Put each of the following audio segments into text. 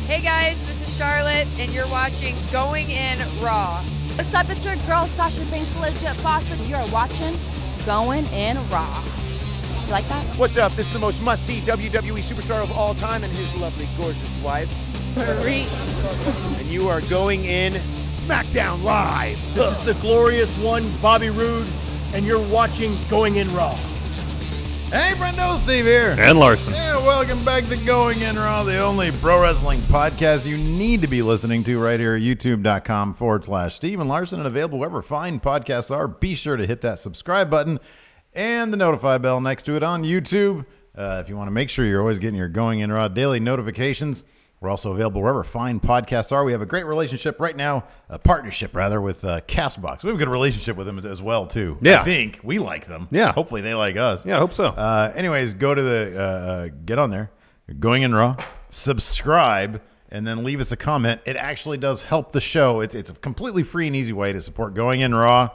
Hey guys, this is Charlotte, and you're watching Going In Raw. What's up, it's your girl Sasha Banks, legit boss, and you're watching Going In Raw. You like that? What's up? This is the most must-see WWE superstar of all time and his lovely, gorgeous wife. Marie. And you are going in SmackDown Live. This is the glorious one, Bobby Roode, and you're watching Going In Raw. Hey, friendo, Steve here. And Larson. Yeah, welcome back to Going In Raw, the only pro wrestling podcast you need to be listening to right here at youtube.com/Steve and Larson, and available wherever fine podcasts are. Be sure to hit that subscribe button and the notify bell next to it on YouTube. If you want to make sure you're always getting your Going In Raw daily notifications. We're also available wherever fine podcasts are. We have a great relationship right now, a partnership rather, with CastBox. We have a good relationship with them as well, too. Yeah. I think we like them. Yeah. Hopefully they like us. Yeah, I hope so. Anyways, go to the, get on there, Going In Raw, subscribe, and then leave us a comment. It actually does help the show. It's a completely free and easy way to support Going In Raw.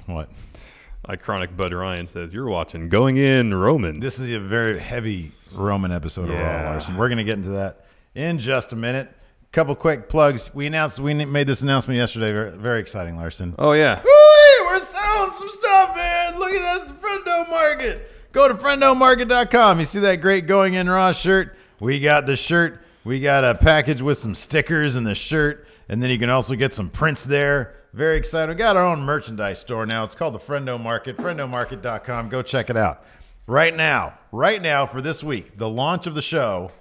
What? Iconic Bud Ryan says, you're watching Going In Roman. This is a very heavy Roman episode of Raw, Larson. We're going to get into that in just a minute. Couple quick plugs. We made this announcement yesterday. Very, very exciting, Larson. Oh, yeah. Woo-wee, we're selling some stuff, man. Look at that, the Friendo Market. Go to friendomarket.com. You see that great Going In Raw shirt? We got the shirt. We got a package with some stickers in the shirt, and then you can also get some prints there. Very excited. We got our own merchandise store now. It's called the Friendo Market, friendomarket.com. Go check it out. Right now, for this week, the launch of the store.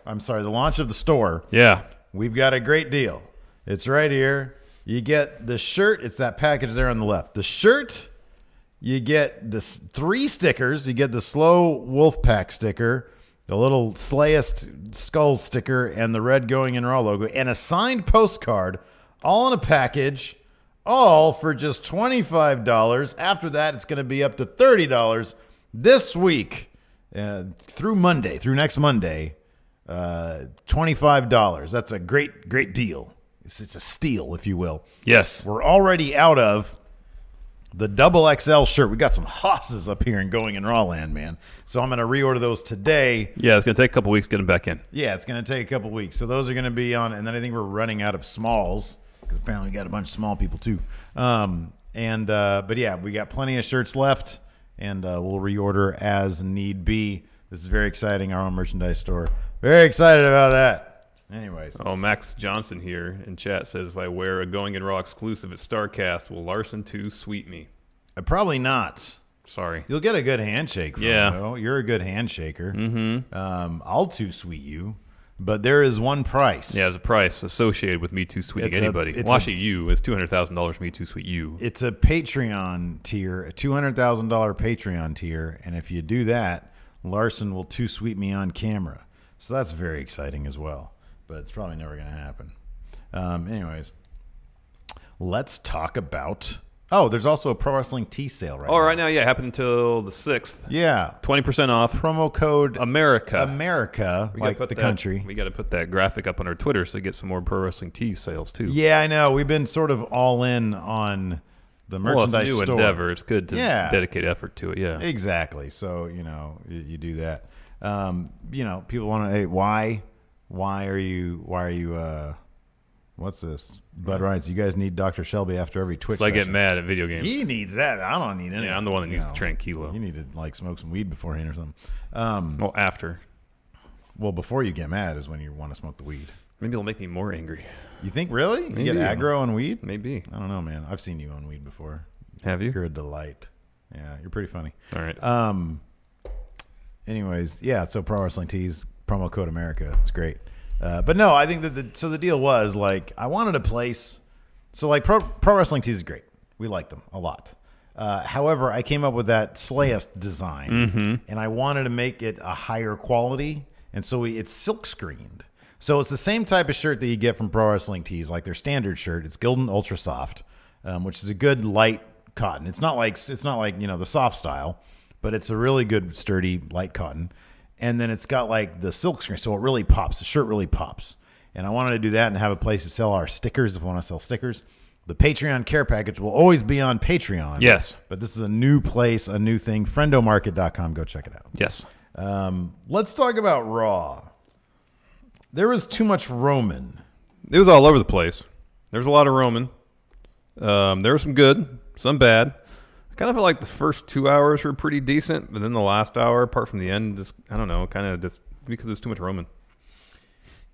Yeah. We've got a great deal. It's right here. You get the shirt. It's that package there on the left. The shirt, you get the 3 stickers. You get the Slow Wolfpack sticker, the little Slayest Skull sticker, and the red Going In Raw logo, and a signed postcard, all in a package, all for just $25. After that, it's going to be up to $30 this week through next Monday. $25. That's a great deal. It's a steal, if you will. Yes. We're already out of the double XL shirt. We got some hosses up here in Going In Raw land, man. So I'm going to reorder those today. Yeah, it's going to take a couple weeks to get them back in. Yeah, it's going to take a couple weeks. So those are going to be on, and then I think we're running out of smalls because apparently we got a bunch of small people too. But yeah, we got plenty of shirts left, and we'll reorder as need be. This is very exciting, our own merchandise store. Very excited about that. Anyways. Oh, Max Johnson here in chat says, if I wear a Going In Raw exclusive at StarCast, will Larson 2 sweet me? Probably not. Sorry. You'll get a good handshake from Yeah. him, though. You're a good handshaker. Mm-hmm. I'll too sweet you, but there is one price. Yeah, there's a price associated with me too sweeting anybody. Well, actually, you. It's $200,000 for me too sweet you. It's a Patreon tier, a $200,000 Patreon tier, and if you do that, Larson will too sweet me on camera. So that's very exciting as well, but it's probably never going to happen. Anyways, let's talk about... Oh, there's also a Pro Wrestling Tee sale right now. Oh, right now, yeah, it happened until the 6th. Yeah. 20% off. Promo code America, like the country. We got to put that graphic up on our Twitter so we get some more Pro Wrestling Tee sales, too. Yeah, I know. We've been sort of all in on the merchandise it's a new store. endeavor. It's good to dedicate effort to it, yeah. Exactly. So, you do that. People want to, hey, why are you, what's this? Bud Ryan, you guys need Dr. Shelby after every Twitch So I get session. mad at video games. He needs that. I don't need anything. Yeah, I'm the one that needs to tranquilo. You need to, smoke some weed beforehand or something. Well, after. Well, before you get mad is when you want to smoke the weed. Maybe it'll make me more angry. You think, really? Maybe. You get aggro on weed? Maybe. I don't know, man. I've seen you on weed before. Have you? You're a delight. Yeah, you're pretty funny. All right. Anyways, yeah, so Pro Wrestling Tees, promo code America. It's great. But no, I think that the deal was, I wanted a place. So, Pro Wrestling Tees is great. We like them a lot. However, I came up with that Slayest design, and I wanted to make it a higher quality, and so it's silk screened. So it's the same type of shirt that you get from Pro Wrestling Tees, like their standard shirt. It's Gildan Ultra Soft, which is a good light cotton. It's not like the soft style, but it's a really good sturdy light cotton. And then it's got the silk screen, so it really pops. The shirt really pops. And I wanted to do that and have a place to sell our stickers if we want to sell stickers. The Patreon care package will always be on Patreon. Yes. But this is a new place, a new thing. Friendomarket.com. Go check it out. Yes. Let's talk about Raw. There was too much Roman. It was all over the place. There was a lot of Roman. There was some good, some bad. I kind of felt like the first 2 hours were pretty decent, but then the last hour, apart from the end, just, I don't know, kind of just because there's too much Roman.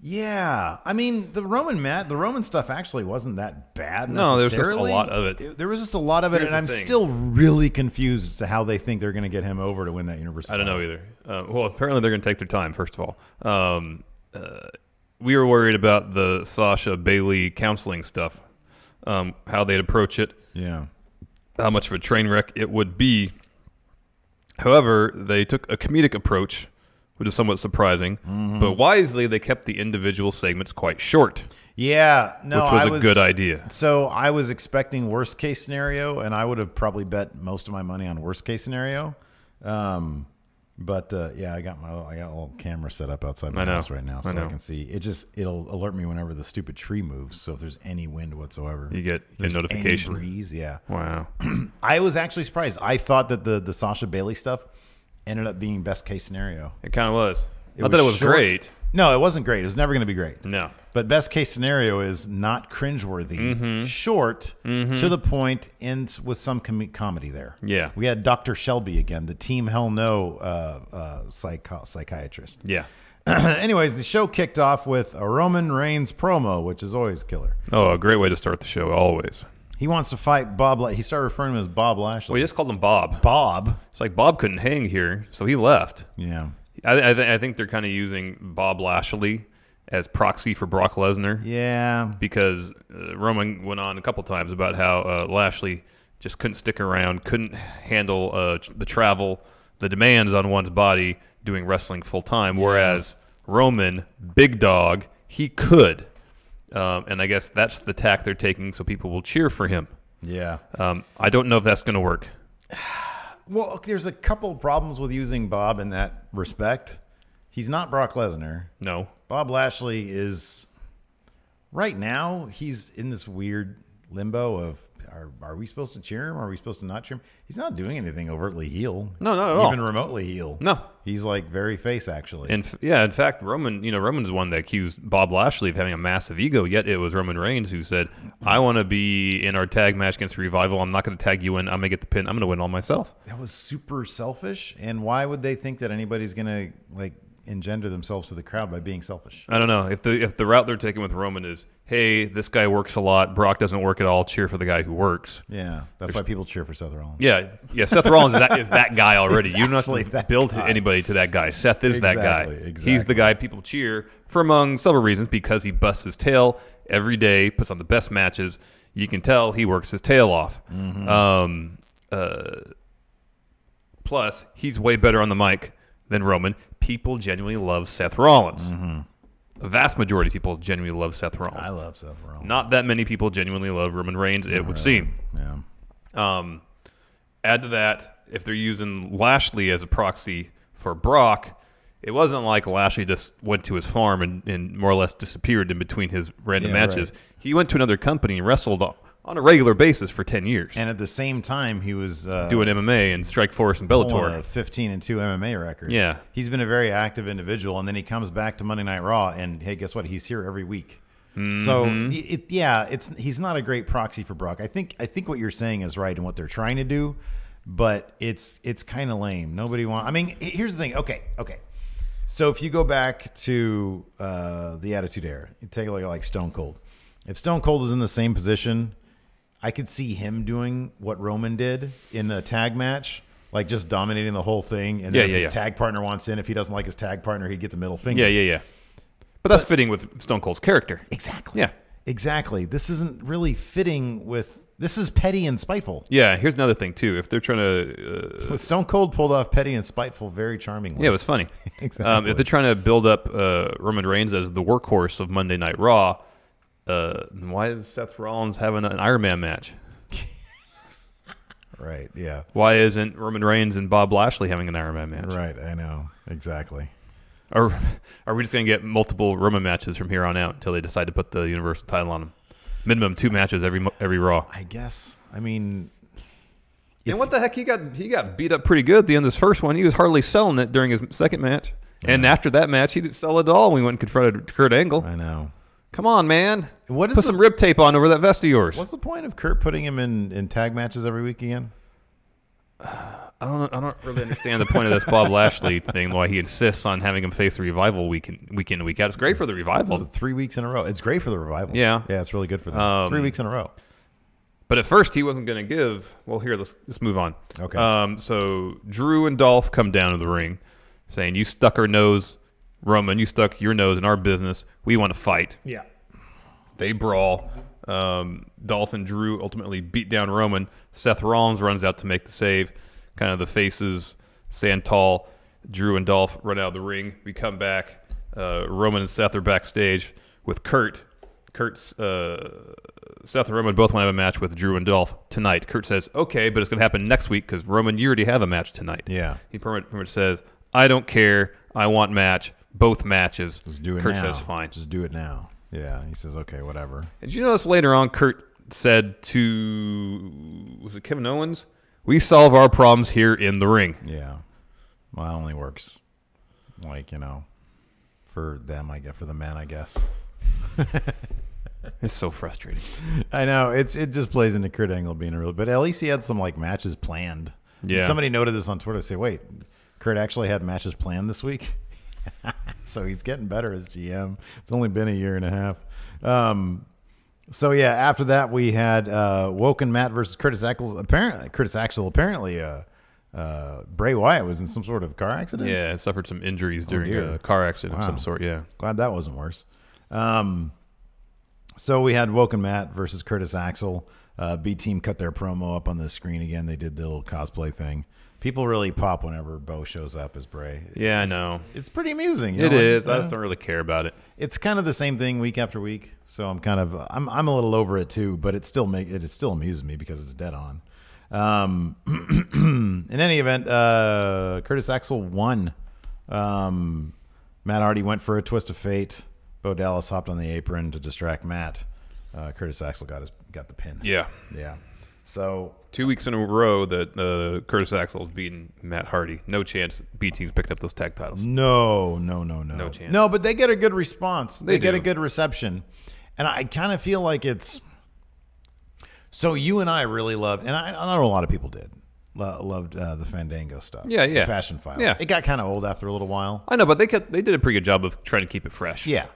Yeah, I mean the Roman stuff actually wasn't that bad. No, there's just a lot of it. There was just a lot of it, and I'm still really confused as to how they think they're going to get him over to win that Universal. I don't know either. Well, apparently they're going to take their time. First of all, we were worried about the Sasha Bailey counseling stuff, how they'd approach it, how much of a train wreck it would be. However, they took a comedic approach, which is somewhat surprising, but wisely they kept the individual segments quite short. Yeah, no, which was a good idea. So I was expecting worst case scenario, and I would have probably bet most of my money on worst case scenario. But I got a little camera set up outside my house right now, so I can see it. It'll alert me whenever the stupid tree moves. So if there's any wind whatsoever, you get a notification. Any breeze, yeah. Wow. I was actually surprised. I thought that the Sasha Bailey stuff ended up being best case scenario. It kind of was. Not that it was great. No, it wasn't great. It was never going to be great. No. But best case scenario is not cringeworthy, short, to the point, ends with some comedy there. Yeah. We had Dr. Shelby again, the Team Hell No psychiatrist. Yeah. Anyways, the show kicked off with a Roman Reigns promo, which is always killer. Oh, a great way to start the show, always. He wants to fight Bob. He started referring to him as Bob Lashley. Well, he just called him Bob. Bob. It's like Bob couldn't hang here, so he left. Yeah. I think they're kind of using Bob Lashley as proxy for Brock Lesnar. Yeah. Because Roman went on a couple times about how Lashley just couldn't stick around, couldn't handle the travel, the demands on one's body doing wrestling full time, whereas Roman, big dog, he could. And I guess that's the tack they're taking so people will cheer for him. Yeah. I don't know if that's going to work. Well, there's a couple problems with using Bob in that respect. He's not Brock Lesnar. No. Bob Lashley is, right now, he's in this weird limbo of, are we supposed to cheer him? Are we supposed to not cheer him? He's not doing anything overtly heel. No, not at all. Even remotely heel. No. He's like very face, actually. In fact, Roman's the one that accused Bob Lashley of having a massive ego, yet it was Roman Reigns who said, I want to be in our tag match against Revival. I'm not going to tag you in. I'm going to get the pin. I'm going to win all myself. That was super selfish. And why would they think that anybody's going to engender themselves to the crowd by being selfish? I don't know. If the route they're taking with Roman is, hey, this guy works a lot, Brock doesn't work at all, cheer for the guy who works. Yeah, that's why people cheer for Seth Rollins. Yeah, Seth Rollins is that guy already. You don't have to build guy. Anybody to that guy. Seth is that guy. Exactly. He's the guy people cheer for, among several reasons, because he busts his tail every day, puts on the best matches. You can tell he works his tail off. Plus, he's way better on the mic than Roman. People genuinely love Seth Rollins. The vast majority of people genuinely love Seth Rollins. I love Seth Rollins. Not that many people genuinely love Roman Reigns, it would seem. Yeah. Add to that, if they're using Lashley as a proxy for Brock, it wasn't like Lashley just went to his farm and more or less disappeared in between his random matches. Right. He went to another company and wrestled on a regular basis for 10 years. And at the same time, he was doing MMA and Strikeforce and Bellator. A 15-2 MMA record. Yeah. He's been a very active individual, and then he comes back to Monday Night Raw, and hey, guess what? He's here every week. So, he's not a great proxy for Brock. I think what you're saying is right in what they're trying to do, but it's kind of lame. Nobody wants... I mean, here's the thing. Okay. So if you go back to the Attitude Era, you take a look at like Stone Cold. If Stone Cold is in the same position... I could see him doing what Roman did in a tag match, like just dominating the whole thing. And then if his tag partner wants in, if he doesn't like his tag partner, he'd get the middle finger. Yeah. But that's fitting with Stone Cold's character. Exactly. Yeah. Exactly. This isn't really fitting with... This is petty and spiteful. Yeah, here's another thing, too. If they're trying to... Stone Cold pulled off petty and spiteful very charmingly. Yeah, it was funny. Exactly. If they're trying to build up Roman Reigns as the workhorse of Monday Night Raw... why is Seth Rollins having an Iron Man match? Right, yeah. Why isn't Roman Reigns and Bob Lashley having an Iron Man match? Right, I know. Exactly. Are we just going to get multiple Roman matches from here on out until they decide to put the Universal title on him? Minimum 2 matches every Raw. I guess. I mean... And what the heck? He got beat up pretty good at the end of his first one. He was hardly selling it during his second match. And after that match, he didn't sell it all when we went and confronted Kurt Angle. I know. Come on, man. Put some rib tape on over that vest of yours. What's the point of Kurt putting him in tag matches every week again? I don't really understand the point of this Bob Lashley thing, why he insists on having him face the Revival week in and week out. It's great for the Revival. 3 weeks in a row. It's great for the Revival. Yeah. Yeah, it's really good for them. 3 weeks in a row. But at first, he wasn't going to give. Well, here, let's move on. Okay. So Drew and Dolph come down to the ring saying, you stuck our nose, Roman, you stuck your nose in our business. We want to fight. Yeah. They brawl. Dolph and Drew ultimately beat down Roman. Seth Rollins runs out to make the save. Kind of the faces stand tall. Drew and Dolph run out of the ring. We come back. Roman and Seth are backstage with Kurt. Seth and Roman both want to have a match with Drew and Dolph tonight. Kurt says, okay, but it's going to happen next week because, Roman, you already have a match tonight. Yeah. He pretty much says, I don't care. I want match. Both matches. Just do it Kurt now. says, fine. Just do it now. Yeah. He says, okay, whatever. Did you notice later on Kurt said to, was it Kevin Owens? We solve our problems here in the ring. Yeah. Well, that only works, for them, I guess, for the men, I guess. It's so frustrating. I know. It just plays into Kurt Angle being a real, but at least he had some matches planned. Yeah. Somebody noted this on Twitter. Say, wait, Kurt actually had matches planned this week. So he's getting better as GM. It's only been a year and a half. So yeah, after that we had Woken Matt versus Curtis Axel. Apparently, Bray Wyatt was in some sort of car accident. Yeah, suffered some injuries during a car accident of some sort. Yeah, glad that wasn't worse. So we had Woken Matt versus Curtis Axel. B Team cut their promo up on the screen again. They did the little cosplay thing. People really pop whenever Bo shows up as Bray. Yeah, I know. It's pretty amusing. It is. I just don't really care about it. It's kind of the same thing week after week. So I'm a little over it too, but it still amuses me because it's dead on. In any event, Curtis Axel won. Matt Hardy went for a twist of fate. Bo Dallas hopped on the apron to distract Matt. Curtis Axel got the pin. Yeah. Yeah. So 2 weeks in a row that Curtis Axel's beaten Matt Hardy. No chance B Team's picking up those tag titles. No chance. No, but they get a good response. They get do. a good reception. And I kind of feel like it's... So you and I really loved, and I know a lot of people did, loved the Fandango stuff. Yeah. The Fashion Files. Yeah. It got kind of old after a little while. I know, but they did a pretty good job of trying to keep it fresh. Yeah.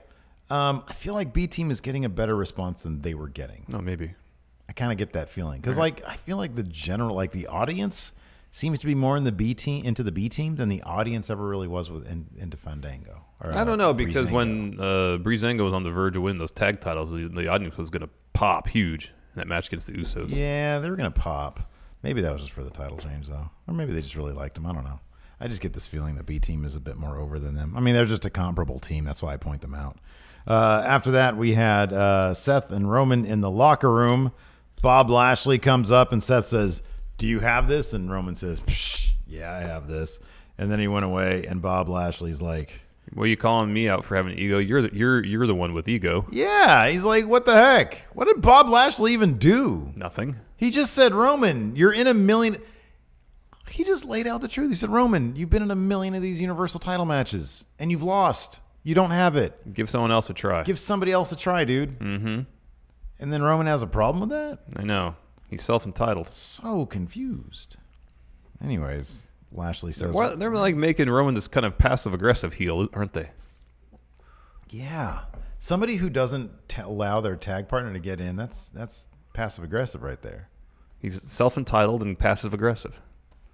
I feel like B Team is getting a better response than they were getting. Oh, maybe. I kind of get that feeling because, I feel like the audience seems to be more into the B Team than the audience ever really was into Fandango. I don't know because when Breezango was on the verge of winning those tag titles, the audience was going to pop huge in that match against the Usos. Yeah, they were going to pop. Maybe that was just for the title change though, or maybe they just really liked him. I don't know. I just get this feeling that B Team is a bit more over than them. I mean, they're just a comparable team. That's why I point them out. After that, we had Seth and Roman in the locker room. Bob Lashley comes up and Seth says, "Do you have this?" And Roman says, "Psh, yeah, I have this." And then he went away, and Bob Lashley's like, "Well, you calling me out for having ego? You're the one with ego." Yeah, he's like, "What the heck? What did Bob Lashley even do?" Nothing. He just said, "Roman, you're in a million." He just laid out the truth. He said, "Roman, you've been in a million of these Universal title matches, and you've lost. You don't have it. Give someone else a try. Give somebody else a try, dude." Mm-hmm. And then Roman has a problem with that? I know. He's self-entitled. So confused. Anyways, Lashley says... They're like making Roman this kind of passive-aggressive heel, aren't they? Yeah. Somebody who doesn't allow their tag partner to get in, that's passive-aggressive right there. He's self-entitled and passive-aggressive.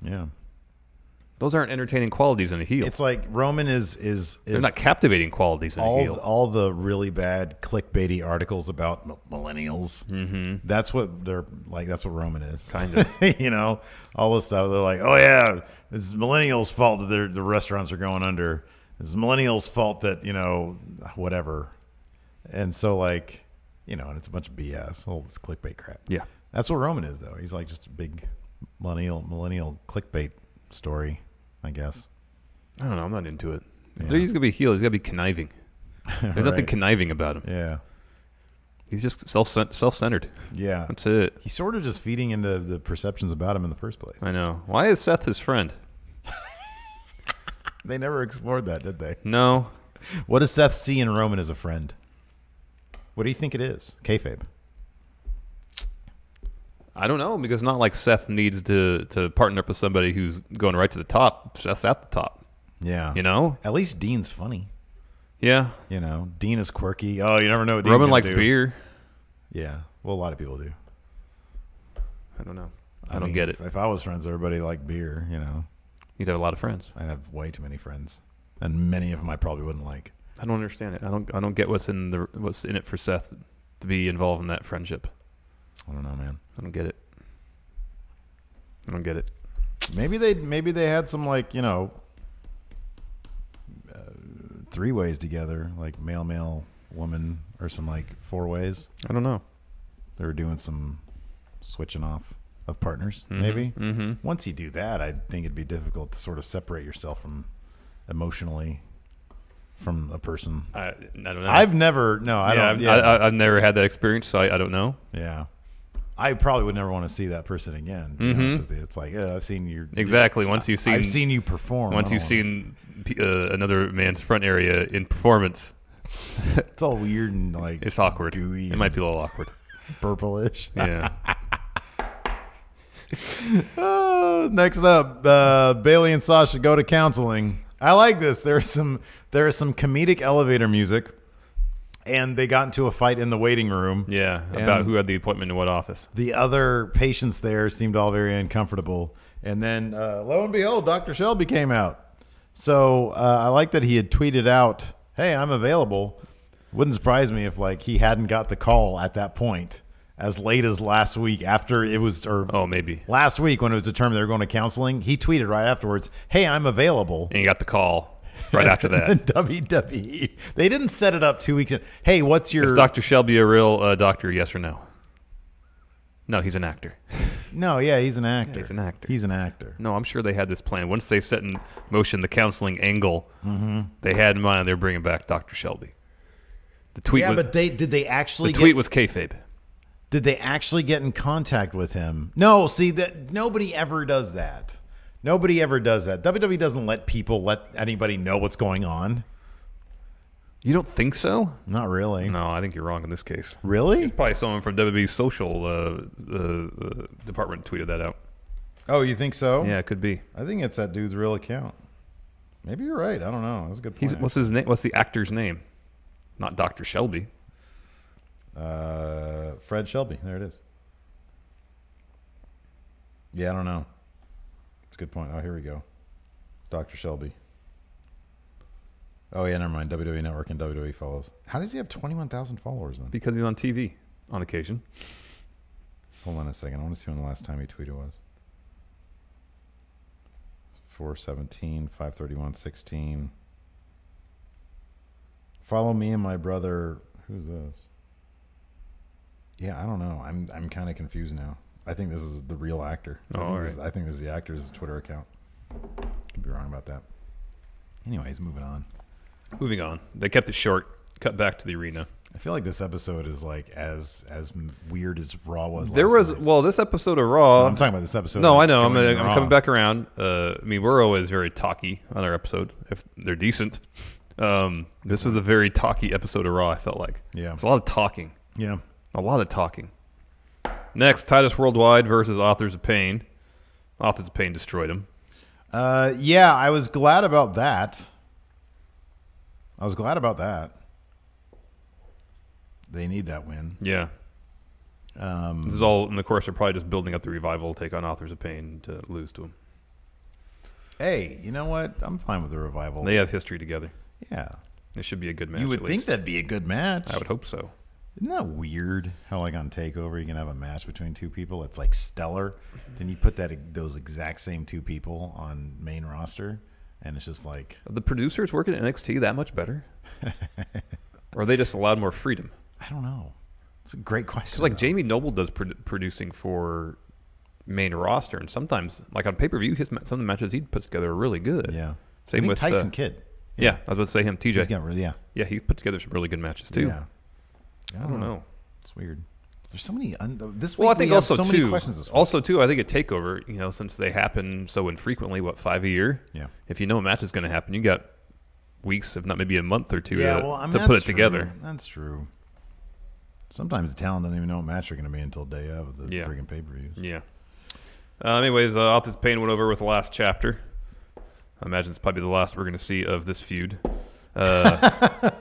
Yeah. Those aren't entertaining qualities in a heel. It's like Roman is they're not captivating qualities in a heel. All the really bad clickbaity articles about millennials. Mm-hmm. That's what they're like. That's what Roman is. Kind of. All this stuff. They're like, oh yeah, it's millennials' fault that the restaurants are going under. It's millennials' fault that whatever. And so and it's a bunch of BS. All this clickbait crap. Yeah. That's what Roman is though. He's like just a big millennial clickbait story, I guess. I don't know. I'm not into it. Yeah. If he's going to be a heel, he's got to be conniving. There's Right. nothing conniving about him. Yeah. He's just self-centered. Yeah. That's it. He's sort of just feeding into the perceptions about him in the first place. I know. Why is Seth his friend? They never explored that, did they? No. What does Seth see in Roman as a friend? What do you think it is? Kayfabe. I don't know, because not like Seth needs to partner up with somebody who's going right to the top. Seth's at the top. Yeah. You know? At least Dean's funny. Yeah. You know, Dean is quirky. Oh, you never know what Dean's Roman gonna likes do. beer. Yeah. Well, a lot of people do. I don't know. I mean, don't get it. If I was friends with everybody liked beer, you know. You'd have a lot of friends. I'd have way too many friends. And many of them I probably wouldn't like. I don't understand it. I don't get what's in it for Seth to be involved in that friendship. I don't know, man. I don't get it. Maybe they had some, like, you know, three ways together, like male, woman, or some like four ways. I don't know. They were doing some switching off of partners, Mm-hmm. maybe. Mm-hmm. Once you do that, I think it'd be difficult to sort of separate yourself from emotionally from a person. I don't know. I've never had that experience, so I don't know. Yeah. I probably would never want to see that person again. To be honest with you. It's like, I've seen your Exactly. Once you've seen, I've seen you perform. Once you've seen another man's front area in performance, it's all weird and like it's awkward. Gooey. It might be a little awkward. Purplish. Yeah. Next up, Bayley and Sasha go to counseling. I like this. There is some comedic elevator music. And they got into a fight in the waiting room. Yeah, about who had the appointment in what office. The other patients there seemed all very uncomfortable. And then, lo and behold, Dr. Shelby came out. So I like that he had tweeted out, "Hey, I'm available." Wouldn't surprise me if like he hadn't got the call at that point as late as last week after it was, or maybe last week when it was determined they were going to counseling. He tweeted right afterwards, "Hey, I'm available." And he got the call. Right after that. WWE. They didn't set it up 2 weeks in. Hey, what's your... Is Dr. Shelby a real doctor, yes or no? No, he's an actor. No, yeah, he's an actor. Yeah, he's an actor. He's an actor. No, I'm sure they had this plan. Once they set in motion the counseling angle, they had in mind they're bringing back Dr. Shelby. The tweet but did they actually... The tweet was kayfabe. Did they actually get in contact with him? No, see, that nobody ever does that. Nobody ever does that. WWE doesn't let anybody know what's going on. You don't think so? Not really. No, I think you're wrong in this case. Really? It's probably someone from WWE's social department tweeted that out. Oh, you think so? Yeah, it could be. I think it's that dude's real account. Maybe you're right. I don't know. That's a good point. What's his name? What's the actor's name? Not Dr. Shelby. Fred Shelby. There it is. Yeah, I don't know. That's a good point. Oh, here we go. Dr. Shelby. Oh, yeah, never mind. WWE Network and WWE follows. How does he have 21,000 followers then? Because he's on TV on occasion. Hold on a second. I want to see when the last time he tweeted was. 4/17, 5/31/16. Follow me and my brother. Who's this? Yeah, I don't know. I'm kind of confused now. I think this is the real actor. I think this is the actor's Twitter account. Could be wrong about that. Anyways, moving on. Moving on. They kept it short. Cut back to the arena. I feel like this episode is like as weird as Raw was. This episode of Raw. I'm talking about this episode. No, I know. I'm coming back around. I mean, we're always very talky on our episodes if they're decent. This was a very talky episode of Raw. I felt like. Yeah. It's a lot of talking. Yeah. A lot of talking. Next, Titus Worldwide versus Authors of Pain. Authors of Pain destroyed him. Yeah, I was glad about that. They need that win. Yeah. This is all, and of course, they're probably just building up the Revival take on Authors of Pain to lose to him. Hey, you know what? I'm fine with the Revival. They have history together. Yeah. It should be a good match. You would think that'd be a good match. I would hope so. Isn't that weird how like on TakeOver you can have a match between two people? It's like stellar. Then you put those exact same two people on main roster and it's just like... Are the producers working at NXT that much better? Or are they just allowed more freedom? I don't know. It's a great question. Because like Jamie Noble does producing for main roster, and sometimes like on pay-per-view, some of the matches he puts together are really good. Yeah. Same with Tyson Kidd. Yeah, I was about to say him. TJ. Yeah, he's put together some really good matches too. Yeah. I don't know. It's weird. There's so many. This week Well, I think we have also so many questions this week. Also too, I think a takeover. Since they happen so infrequently, 5 a year? Yeah. If you know a match is going to happen, you got weeks, if not maybe a month or two, to that's put it together. True. That's true. Sometimes the talent doesn't even know what match they're going to be until day of the friggin' pay-per-views. Yeah. Anyways, Authors Pain went over with the last chapter. I imagine it's probably the last we're going to see of this feud. It's a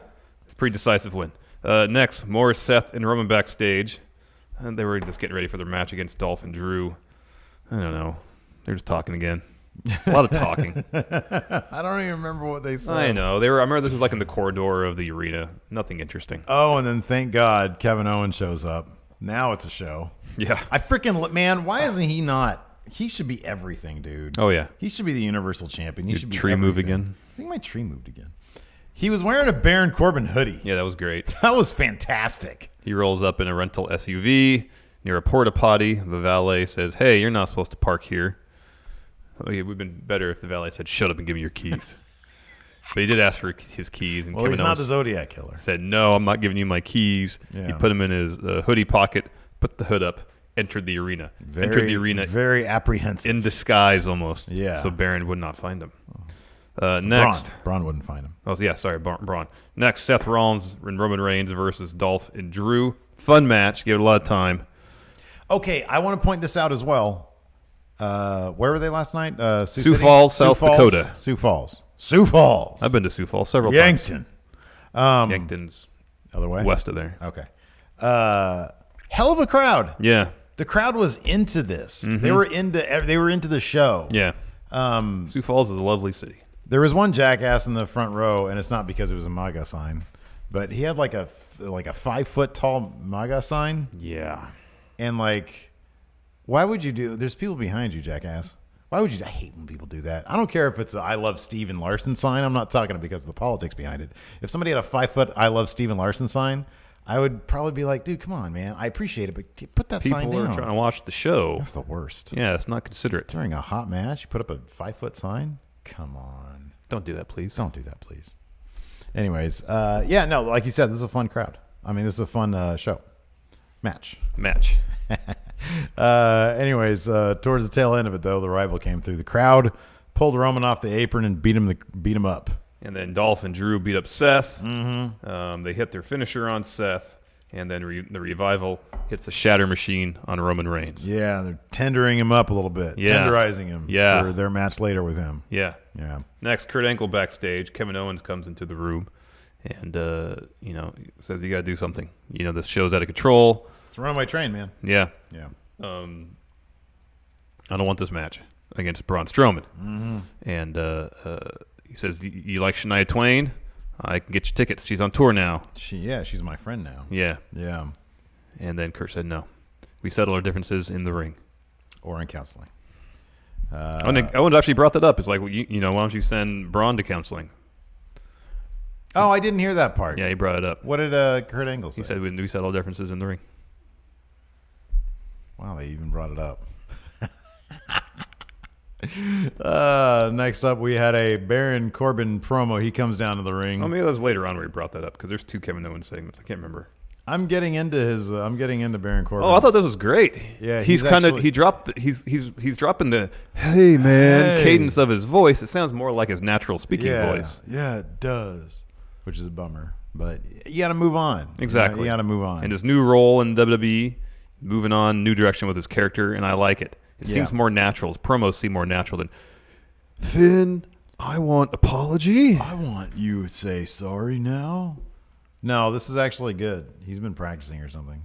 pretty decisive win. Next, more Seth and Roman backstage. And they were just getting ready for their match against Dolph and Drew. I don't know. They're just talking again. A lot of talking. I don't even remember what they said. I know. I remember this was like in the corridor of the arena. Nothing interesting. Oh, and then thank God Kevin Owens shows up. Now it's a show. Yeah. Man, why isn't he not? He should be everything, dude. Oh, yeah. He should be the Universal Champion. He should be tree everything. move again? I think my tree moved again. He was wearing a Baron Corbin hoodie. Yeah, that was great. That was fantastic. He rolls up in a rental SUV near a porta potty. The valet says, "Hey, you're not supposed to park here." Oh, yeah, it would have been better if the valet said, "Shut up and give me your keys." But he did ask for his keys. And Kevin he's not Owens the Zodiac Killer. Said, "No, I'm not giving you my keys." Yeah. He put them in his hoodie pocket, put the hood up, entered the arena. Very apprehensive. In disguise almost. Yeah. So Baron would not find him. So Next. Braun wouldn't find him. Oh, yeah, sorry, Braun. Next, Seth Rollins and Roman Reigns versus Dolph and Drew. Fun match. Gave it a lot of time. Okay, I want to point this out as well. Where were they last night? Sioux Falls, South Dakota. Sioux Falls. I've been to Sioux Falls several Yankton. times. Yankton's other way? West of there. Okay. Hell of a crowd. Yeah. The crowd was into this. Mm-hmm. They were into the show. Yeah. Sioux Falls is a lovely city. There was one jackass in the front row, and it's not because it was a MAGA sign, but he had like a 5 foot tall MAGA sign. Yeah. And why would you do? There's people behind you, jackass. Why would you? I hate when people do that. I don't care if it's a I love Steven Larson sign. I'm not talking because of the politics behind it. If somebody had a 5 foot I love Steven Larson sign, I would probably be like, dude, come on, man. I appreciate it, but put that sign down. People are trying to watch the show. That's the worst. Yeah, it's not considerate. During a hot match, you put up a 5 foot sign? Come on. Don't do that, please. Don't do that, please. Anyways, like you said, this is a fun crowd. I mean, this is a fun show. Match. Anyways, towards the tail end of it, though, the rival came through. The crowd pulled Roman off the apron and beat him up. And then Dolph and Drew beat up Seth. Mm-hmm. They hit their finisher on Seth. And then the Revival hits a shatter machine on Roman Reigns. Yeah, they're tendering him up a little bit. Yeah. Tenderizing him for their match later with him. Yeah. Yeah. Next, Kurt Angle backstage. Kevin Owens comes into the room and, says, you got to do something. This show's out of control. It's a runaway train, man. Yeah. Yeah. I don't want this match against Braun Strowman. Mm-hmm. And he says, you like Shania Twain? I can get you tickets. She's on tour now. She's my friend now. Yeah. Yeah. And then Kurt said, no. We settle our differences in the ring. Or in counseling. Owens actually brought that up. It's like, well, why don't you send Braun to counseling? Oh, I didn't hear that part. Yeah, he brought it up. What did Kurt Angle say? He said, we settle differences in the ring. Wow, they even brought it up. Next up, we had a Baron Corbin promo. He comes down to the ring. Oh, maybe that was later on where he brought that up because there's 2 Kevin Owens segments. I can't remember. I'm getting into Baron Corbin. Oh, I thought this was great. Yeah, he's dropping the hey man cadence of his voice. It sounds more like his natural speaking voice. Yeah, it does, which is a bummer. But you got to move on. Exactly, you got to move on. And his new role in WWE, moving on, new direction with his character, and I like it. It seems more natural. His promos seem more natural than Finn. I want apology. I want you to say sorry now. No, this is actually good. He's been practicing or something.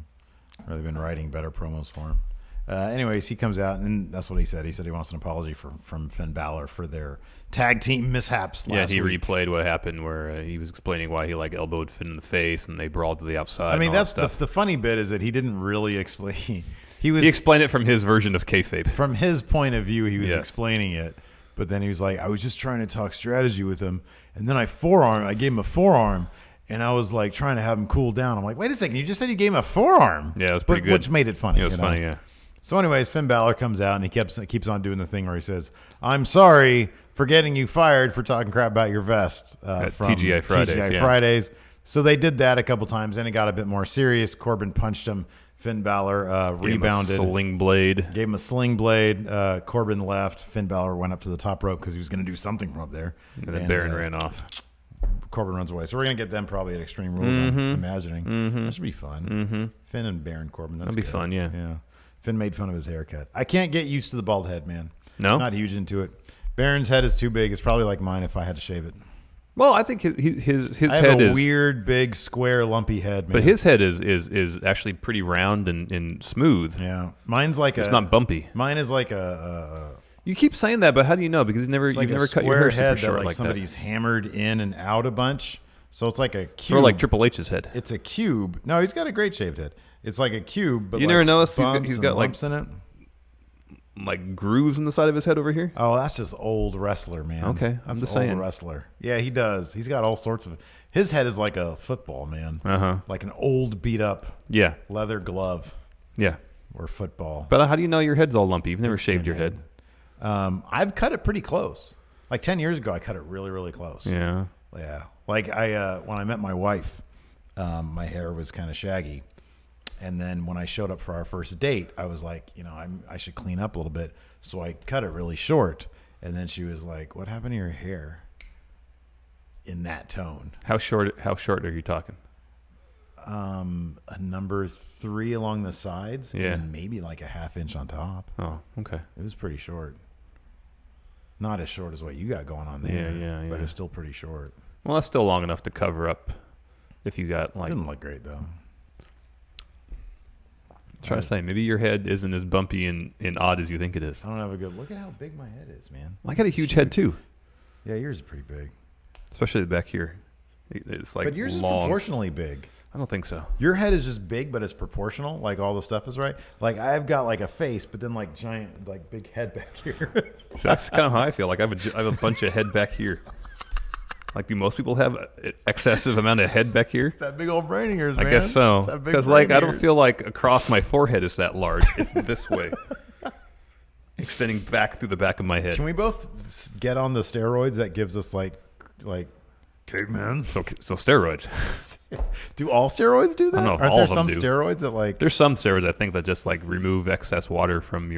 Or they've been writing better promos for him. Anyways, he comes out, and that's what he said. He said he wants an apology from Finn Balor for their tag team mishaps last week. Yeah, he replayed what happened where he was explaining why he elbowed Finn in the face, and they brawled to the outside. I mean, that's the funny bit is that he didn't really explain. He explained it from his version of kayfabe. From his point of view, he was explaining it. But then he was like, I was just trying to talk strategy with him, and then I gave him a forearm. And I was trying to have him cool down. I'm like, wait a second, you just said you gave him a forearm. Yeah, it was pretty good. Which made it funny. It was funny, yeah. So anyways, Finn Balor comes out and he keeps on doing the thing where he says, I'm sorry for getting you fired for talking crap about your vest from TGI Fridays. Fridays. So they did that a couple times, and it got a bit more serious. Corbin punched him. Finn Balor rebounded. Sling blade. Gave him a sling blade. Corbin left. Finn Balor went up to the top rope because he was going to do something from up there. And then Baron ran off. Corbin runs away. So we're going to get them probably at Extreme Rules, I'm imagining. That should be fun. Finn and Baron Corbin. That'd be fun, yeah. Finn made fun of his haircut. I can't get used to the bald head, man. No? Not huge into it. Baron's head is too big. It's probably like mine if I had to shave it. Well, I think his I have head a is weird, big, square, lumpy head, man. But his head is actually pretty round and smooth. Yeah. Mine's like it's not bumpy. Mine is like a you keep saying that, but how do you know? Because you've never cut your hair super short like somebody's hammered in and out a bunch. So it's like a cube. Sort of like Triple H's head. It's a cube. No, he's got a great shaved head. It's like a cube, but you never noticed he's got lumps in it. Like grooves in the side of his head over here? Oh, that's just old wrestler, man. Okay, that's just old wrestler. Yeah, he does. He's got all sorts of. His head is like a football, man. Like an old beat up. Leather glove. Yeah. Or football. But how do you know your head's all lumpy? You've never shaved your head. I've cut it pretty close. Like 10 years ago, I cut it really, really close. Yeah. Yeah. Like when I met my wife, my hair was kind of shaggy. And then when I showed up for our first date, I was like, I should clean up a little bit. So I cut it really short. And then she was like, what happened to your hair? In that tone. How short are you talking? A number 3 along the sides. Yeah. And maybe like a half inch on top. Oh, okay. It was pretty short. Not as short as what you got going on there. Yeah. But it's still pretty short. Well, that's still long enough to cover up if you got like... It didn't look great, though. Try to say, maybe your head isn't as bumpy and odd as you think it is. I don't have a good look at how big my head is, man. I got a huge head, too. Yeah, yours is pretty big. Especially back here. It's like but yours long. Is proportionally big. I don't think so. Your head is just big, but it's proportional. Like all the stuff is right. Like I've got like a face, but then like giant, like big head back here. So that's kind of how I feel. Like I have a bunch of head back here. Like, do most people have an excessive amount of head back here? It's that big old brain of yours, man. I guess so. Because like I don't feel like across my forehead is that large. It's this way, extending back through the back of my head. Can we both get on the steroids that gives us like caveman? So steroids. Do all steroids do that? I don't know if Aren't all there of them some do. steroids that like? There's some steroids I think that just like remove excess water from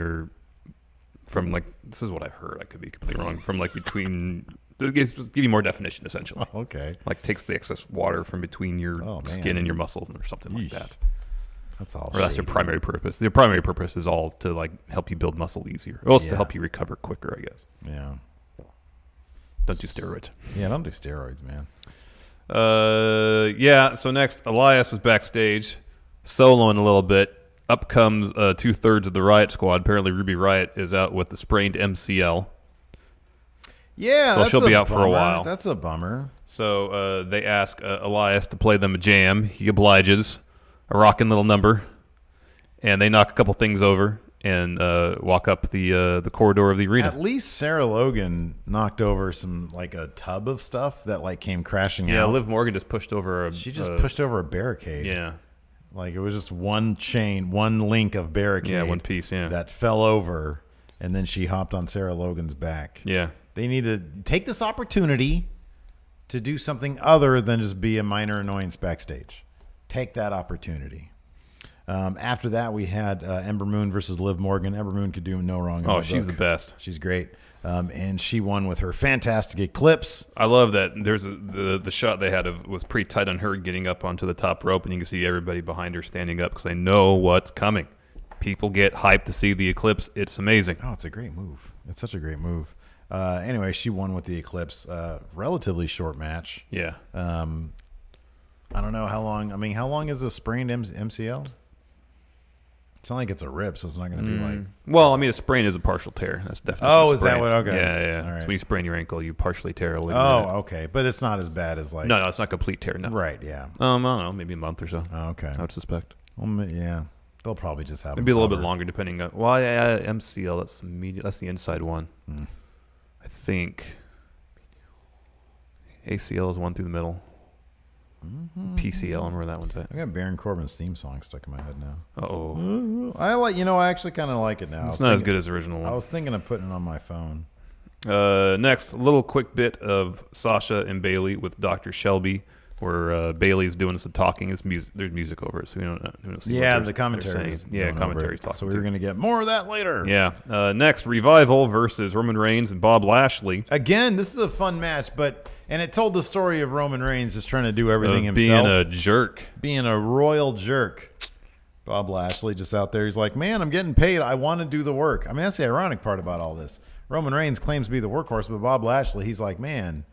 like this is what I've heard. I could be completely wrong. From like between. Give you more definition, essentially. Oh, okay. Like takes the excess water from between your skin and your muscles or something like that. That's all. Or that's your primary purpose. Your primary purpose is all to like help you build muscle easier. Or else to help you recover quicker, I guess. Yeah. Don't do steroids. Yeah, don't do steroids, man. Yeah, so next, Elias was backstage, soloing a little bit. Up comes 2/3 of the Riot Squad. Apparently Ruby Riot is out with the sprained MCL. Yeah, so she'll be out for a while. That's a bummer. So they ask Elias to play them a jam. He obliges, a rocking little number, and they knock a couple things over and walk up the corridor of the arena. At least Sarah Logan knocked over some like a tub of stuff that like came crashing out. Yeah, Liv Morgan just pushed over. She just pushed over a barricade. Yeah, like it was just one chain, one link of barricade. Yeah, one piece. Yeah, that fell over, and then she hopped on Sarah Logan's back. Yeah. They need to take this opportunity to do something other than just be a minor annoyance backstage. Take that opportunity. After that, we had Ember Moon versus Liv Morgan. Ember Moon could do no wrong. Oh, she's the best. She's great. And she won with her fantastic eclipse. I love that. There's the shot they had was pretty tight on her getting up onto the top rope, and you can see everybody behind her standing up because they know what's coming. People get hyped to see the eclipse. It's amazing. Oh, it's a great move. It's such a great move. Anyway, she won with the eclipse. Relatively short match. Yeah. I don't know how long. I mean, how long is a sprained MCL? It's not like it's a rip, so it's not going to be like. Well, I mean, a sprain is a partial tear. That's definitely. Oh, is that what? Okay. Yeah. All right. So when you sprain your ankle, you partially tear a ligament. Oh, okay, but it's not as bad as like. No, it's not complete tear. No. Right. Yeah. I don't know, maybe a month or so. Oh, okay. I would suspect. Well, yeah, they'll probably just have maybe a little bit longer, depending on. Well, yeah, MCL. That's the inside one. I think ACL is one through the middle. PCL, I remember that one's at. I got Baron Corbin's theme song stuck in my head now. Uh-oh. I like. I actually kind of like it now. It's not as good as the original one. I was thinking of putting it on my phone. Next, a little quick bit of Sasha and Bayley with Dr. Shelby. where Bailey's doing some talking. It's music. There's music over it, so we don't see. Yeah, what the commentary. Yeah, commentary's talking. So we're going to get more of that later. Yeah. Next, Revival versus Roman Reigns and Bob Lashley. Again, this is a fun match, and it told the story of Roman Reigns just trying to do everything himself. Being a jerk. Being a royal jerk. Bob Lashley just out there. He's like, man, I'm getting paid. I want to do the work. I mean, that's the ironic part about all this. Roman Reigns claims to be the workhorse, but Bob Lashley, he's like, man,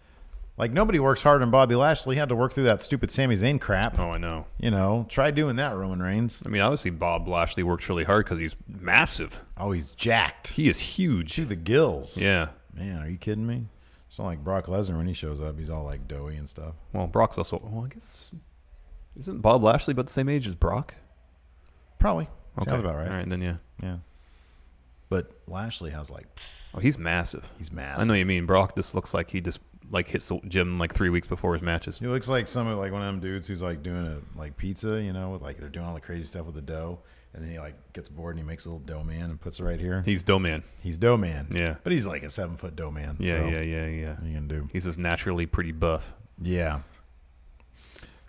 like nobody works harder than Bobby Lashley. He had to work through that stupid Sami Zayn crap. Oh, I know. Try doing that, Roman Reigns. I mean, obviously Bob Lashley works really hard because he's massive. Oh, he's jacked. He is huge. To the gills. Yeah. Man, are you kidding me? It's not like Brock Lesnar when he shows up. He's all like doughy and stuff. Well, Brock's also, I guess, isn't Bob Lashley about the same age as Brock? Probably. Okay. Sounds about right. All right, then yeah. Yeah. But Lashley has like... Oh, he's massive. He's massive. I know what you mean. Brock just looks like he just like hits the gym like 3 weeks before his matches. He looks like one of them dudes who's like doing a like pizza, with like they're doing all the crazy stuff with the dough, and then he like gets bored and he makes a little dough man and puts it right here. He's dough man. He's dough man. Yeah. But he's like a 7-foot dough man. Yeah, so yeah. What are you gonna do? He's just naturally pretty buff. Yeah.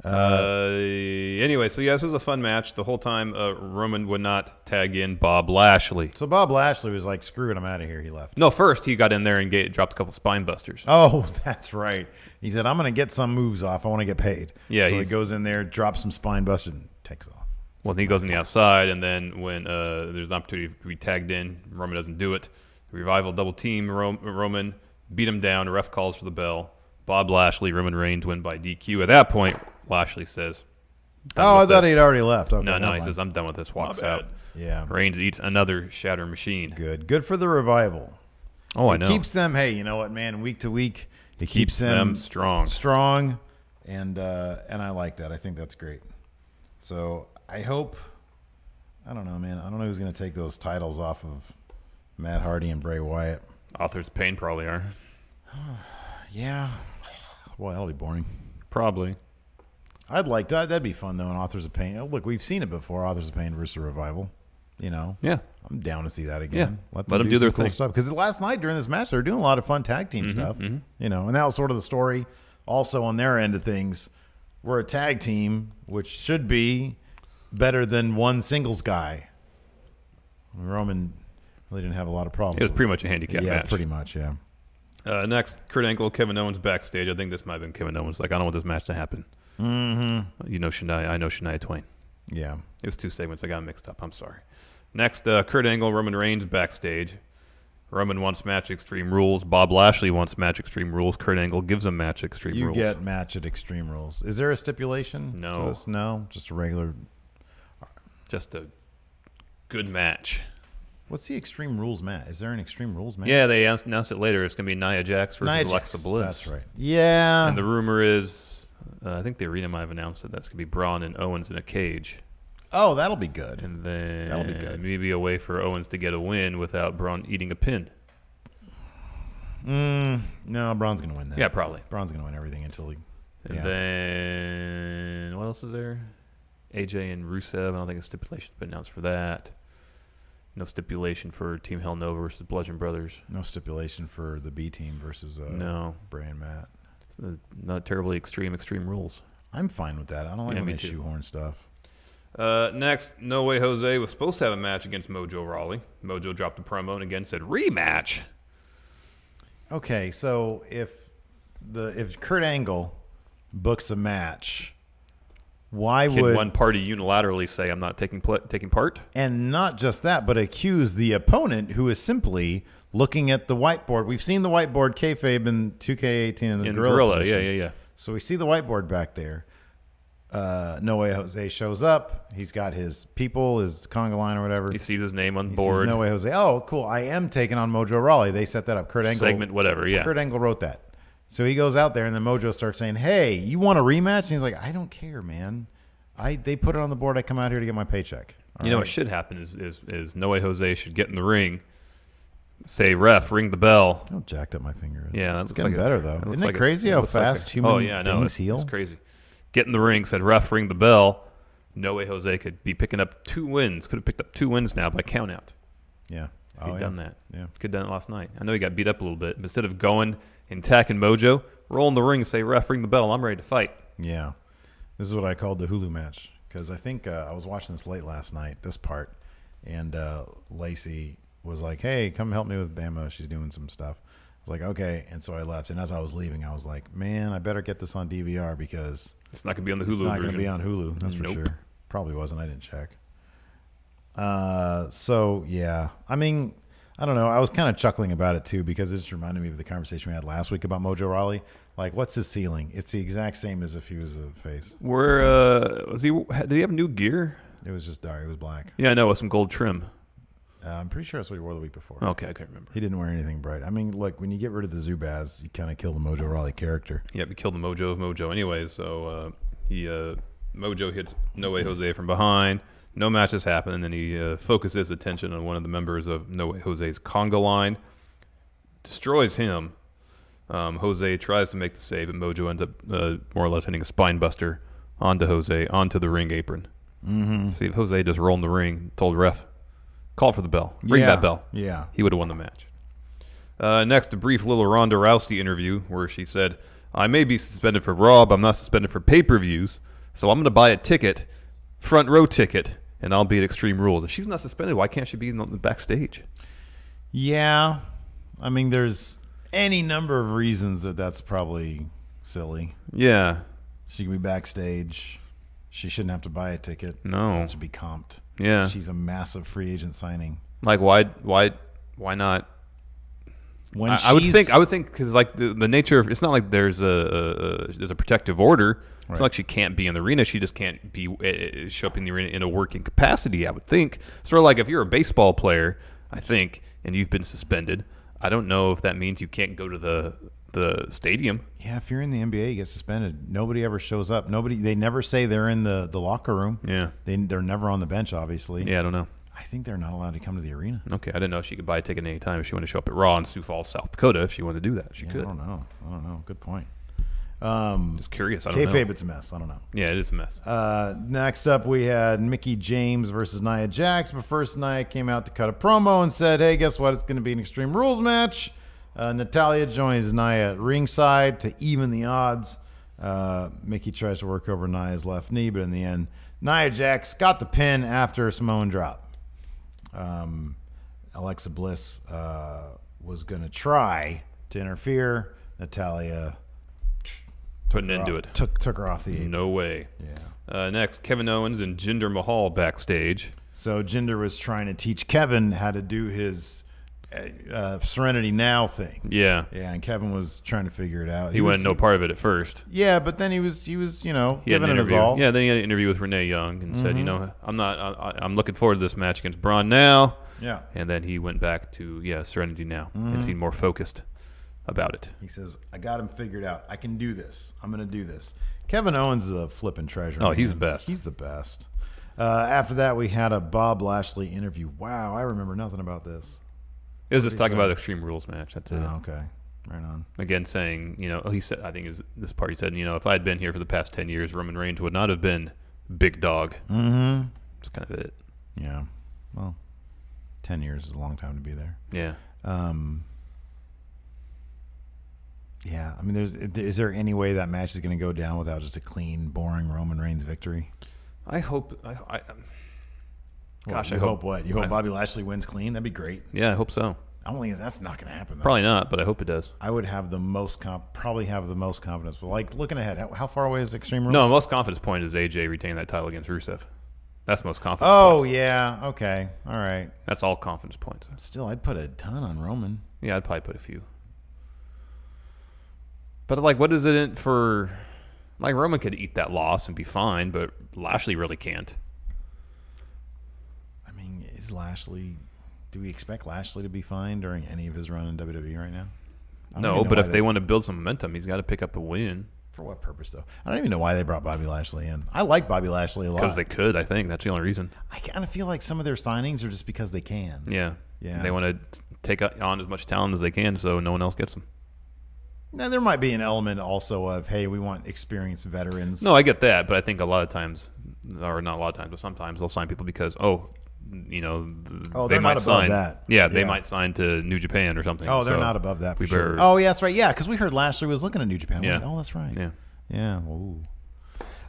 Anyway, so this was a fun match. The whole time Roman would not tag in Bob Lashley. So Bob Lashley was like, screw it, I'm out of here. He left. No, first he got in there and dropped a couple spine busters. Oh, that's right. He said, I'm going to get some moves off. I want to get paid. Yeah. So he goes in there, drops some spine busters, and takes off. Well, then he goes on the outside, and then when there's an opportunity to be tagged in, Roman doesn't do it. The Revival double team Roman, beat him down. The ref calls for the bell. Bob Lashley, Roman Reigns win by DQ. At that point, Lashley says, I thought he'd already left. Okay, no, he says, I'm done with this. Walks out. Yeah. Reigns eats another shatter machine. Good for the Revival. Oh, I know. It keeps them, hey, you know what, man, week to week, it keeps them strong. And I like that. I think that's great. So I hope, I don't know, man. I don't know who's going to take those titles off of Matt Hardy and Bray Wyatt. Authors of Pain probably are. Yeah. Boy, that'll be boring. Probably. I'd like that. That'd be fun, though, in Authors of Pain. Oh, look, we've seen it before, Authors of Pain versus Revival. Yeah. I'm down to see that again. Yeah. Let them do their thing. Stuff. Because last night during this match, they were doing a lot of fun tag team stuff. And that was sort of the story. Also, on their end of things, we're a tag team, which should be better than one singles guy. Roman really didn't have a lot of problems. It was pretty much a handicap match. Yeah, pretty much, yeah. Next, Kurt Angle, Kevin Owens backstage. I think this might have been Kevin Owens. Like, I don't want this match to happen. Mm-hmm. I know Shania Twain. Yeah. It was two segments. I got them mixed up. I'm sorry. Next, Kurt Angle, Roman Reigns backstage. Roman wants match Extreme Rules. Bob Lashley wants match Extreme Rules. Kurt Angle gives him match Extreme Rules. You get match at Extreme Rules. Is there a stipulation? No. No? Just a regular... Just a good match. What's the Extreme Rules match? Is there an Extreme Rules match? Yeah, they announced it later. It's going to be Nia Jax versus Alexa Bliss. That's right. Yeah. And the rumor is, I think the arena might have announced that that's going to be Braun and Owens in a cage. Oh, that'll be good. And then that'll be good. Maybe a way for Owens to get a win without Braun eating a pin. No, Braun's going to win that. Yeah, probably. Braun's going to win everything until he... And then, what else is there? AJ and Rusev. I don't think a stipulation's been announced for that. No stipulation for Team Hell No versus Bludgeon Brothers. No stipulation for the B team versus Bray and Matt. It's not terribly extreme rules. I'm fine with that. I don't like when they shoehorn stuff. Next, No Way Jose was supposed to have a match against Mojo Rawley. Mojo dropped a promo and again said rematch. Okay, so if Kurt Angle books a match, why Can would one party unilaterally say I'm not taking part? And not just that, but accuse the opponent who is simply looking at the whiteboard. We've seen the whiteboard kayfabe in 2K18 in the gorilla. Yeah. So we see the whiteboard back there. No Way Jose shows up. He's got his people, his conga line or whatever. He sees his name on the He board. sees No Way Jose. Oh, cool. I am taking on Mojo Rawley. They set that up. Kurt Angle. Segment, whatever, yeah. Kurt Angle wrote that. So he goes out there, and then Mojo starts saying, hey, you want a rematch? And he's like, I don't care, man. They put it on the board. I come out here to get my paycheck. You know what should happen is No Way Jose should get in the ring, say, ref, ring the bell. How jacked up my finger is. Yeah, it's getting better, though. Isn't it crazy how fast human beings heal? It's crazy. Get in the ring, said, ref, ring the bell. No Way Jose could be picking up 2 wins. Could have picked up 2 wins now by count out. Yeah. If he'd done that. Yeah. Could have done it last night. I know he got beat up a little bit. But instead of going and attacking Mojo, roll in the ring and say, ref, ring the bell. I'm ready to fight. Yeah. This is what I called the Hulu match because I think I was watching this late last night, this part, and Lacey was like, hey, come help me with Bama. She's doing some stuff. I was like, okay. And so I left. And as I was leaving, I was like, man, I better get this on DVR because it's not going to be on the Hulu version. It's not going to be on Hulu. That's for sure. Probably wasn't. I didn't check. So, yeah. I mean, I don't know. I was kind of chuckling about it, too, because it just reminded me of the conversation we had last week about Mojo Rawley. Like, what's his ceiling? It's the exact same as if he was a face. Where was he? Did he have new gear? It was just dark. It was black. Yeah, I know. With some gold trim. I'm pretty sure that's what he wore the week before. Okay, I can't remember. He didn't wear anything bright. I mean, look, when you get rid of the Zubaz, you kind of kill the Mojo Rawley character. Yeah, we killed the Mojo of Mojo anyway. So Mojo hits No Way Jose from behind. No matches happen, and then he focuses attention on one of the members of No Way Jose's conga line. Destroys him. Jose tries to make the save, and Mojo ends up more or less hitting a spine buster onto Jose, onto the ring apron. Mm-hmm. See if Jose just rolled in the ring, told ref, call for the bell. Ring that bell. Yeah. He would have won the match. Next, a brief little Ronda Rousey interview where she said, I may be suspended for Raw, but I'm not suspended for pay-per-views, so I'm going to buy a ticket, front row ticket, and I'll be at Extreme Rules. If she's not suspended, why can't she be in the backstage? Yeah. I mean, there's any number of reasons that's probably silly. Yeah. She can be backstage. She shouldn't have to buy a ticket. No. That should be comped. Yeah. She's a massive free agent signing. Like, why not? When I would think because like the nature of it's not like there's a protective order. It's not like she can't be in the arena. She just can't be show up in the arena in a working capacity. I would think. Sort of like if you're a baseball player, I think, and you've been suspended. I don't know if that means you can't go to the stadium. Yeah, if you're in the NBA, you get suspended. Nobody ever shows up. They never say they're in the locker room. Yeah, they're never on the bench. Obviously. Yeah, I don't know. I think they're not allowed to come to the arena. Okay, I didn't know she could buy a ticket any time if she wanted to show up at Raw in Sioux Falls, South Dakota. If she wanted to do that, she could. I don't know. Good point. Just curious. I don't know. Kayfabe, it's a mess. I don't know. Yeah, it is a mess. Next up, we had Mickie James versus Nia Jax. But first, Nia came out to cut a promo and said, hey, guess what? It's going to be an Extreme Rules match. Natalya joins Nia at ringside to even the odds. Mickie tries to work over Nia's left knee, but in the end, Nia Jax got the pin after a Samoan drop. Alexa Bliss was going to try to interfere. Natalya putting into it. Took her off the apron. No way. Yeah. Next, Kevin Owens and Jinder Mahal backstage. So Jinder was trying to teach Kevin how to do his Serenity Now thing. Yeah. Yeah, and Kevin was trying to figure it out. He wanted no part of it at first. Yeah, but then he was giving it his all. Yeah, then he had an interview with Renee Young and said, I'm looking forward to this match against Braun now. Yeah. And then he went back to Serenity Now and seemed more focused about it. He says, I got him figured out. I can do this. I'm going to do this. Kevin Owens is a flipping treasure. Oh, he's the best. He's the best. After that, we had a Bob Lashley interview. Wow, I remember nothing about this. It was just talking about the Extreme Rules match. That's it. Oh, okay. Right on. Again, saying, he said, I think this part, he said, if I had been here for the past 10 years, Roman Reigns would not have been big dog. Mm-hmm. That's kind of it. Yeah. Well, 10 years is a long time to be there. Yeah. Yeah. I mean, is there any way that match is going to go down without just a clean, boring Roman Reigns victory? I hope. Gosh, I hope what? You hope Bobby Lashley wins clean? That'd be great. Yeah, I hope so. I don't think that's not going to happen, though. Probably not, but I hope it does. I would have the most confidence. But like looking ahead, how far away is Extreme Rules? No, most confidence point is AJ retaining that title against Rusev. That's most confidence. Oh points. Yeah, okay, all right. That's all confidence points. Still, I'd put a ton on Roman. Yeah, I'd probably put a few. But like, what is it in for? Like Roman could eat that loss and be fine, but Lashley really can't. I mean, is Lashley? Do we expect Lashley to be fine during any of his run in WWE right now? No, but if they want to build some momentum, he's got to pick up a win. For what purpose, though? I don't even know why they brought Bobby Lashley in. I like Bobby Lashley a lot. Because they could, I think. That's the only reason. I kind of feel like some of their signings are just because they can. Yeah. Yeah. They want to take on as much talent as they can so no one else gets them. Now, there might be an element also of, hey, we want experienced veterans. No, I get that, but I think a lot of times, or not a lot of times, but sometimes they'll sign people because, they might sign that. Yeah, they might sign to New Japan or something. Oh, they're not above that for sure. Oh, yeah, that's right. Yeah, because we heard Lashley was looking at New Japan. Yeah. Oh, that's right. Yeah. Yeah. Ooh.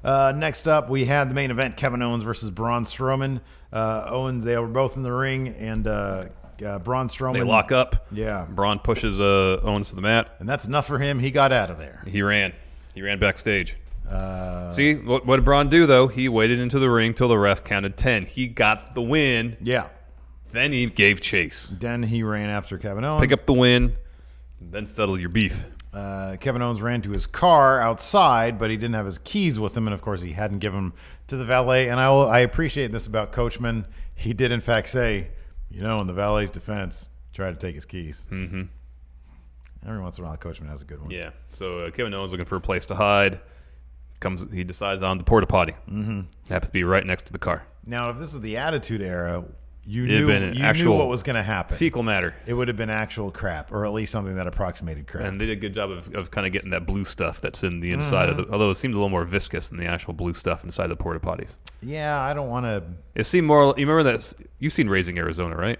Next up, we had the main event: Kevin Owens versus Braun Strowman. Owens, they were both in the ring, and Braun Strowman. They lock up. Yeah. Braun pushes Owens to the mat. And that's enough for him. He got out of there. He ran backstage. See, what did Braun do, though? He waited into the ring till the ref counted 10. He got the win. Yeah. Then he gave chase. Then he ran after Kevin Owens. Pick up the win, then settle your beef. Kevin Owens ran to his car outside, but he didn't have his keys with him, and of course he hadn't given them to the valet. And I appreciate this about Coachman. He did, in fact, say, in the valet's defense, try to take his keys. Mm-hmm. Every once in a while, Coachman has a good one. Yeah. So Kevin Owens looking for a place to hide. He decides on the porta potty. Mm-hmm. Happens to be right next to the car. Now, if this was the Attitude Era, you It'd knew what was going to happen. Fecal matter. It would have been actual crap, or at least something that approximated crap. And they did a good job of kind of getting that blue stuff that's in the inside of although it seems a little more viscous than the actual blue stuff inside the porta potties. Yeah, I don't want to. It seemed more. You remember that? You've seen Raising Arizona, right?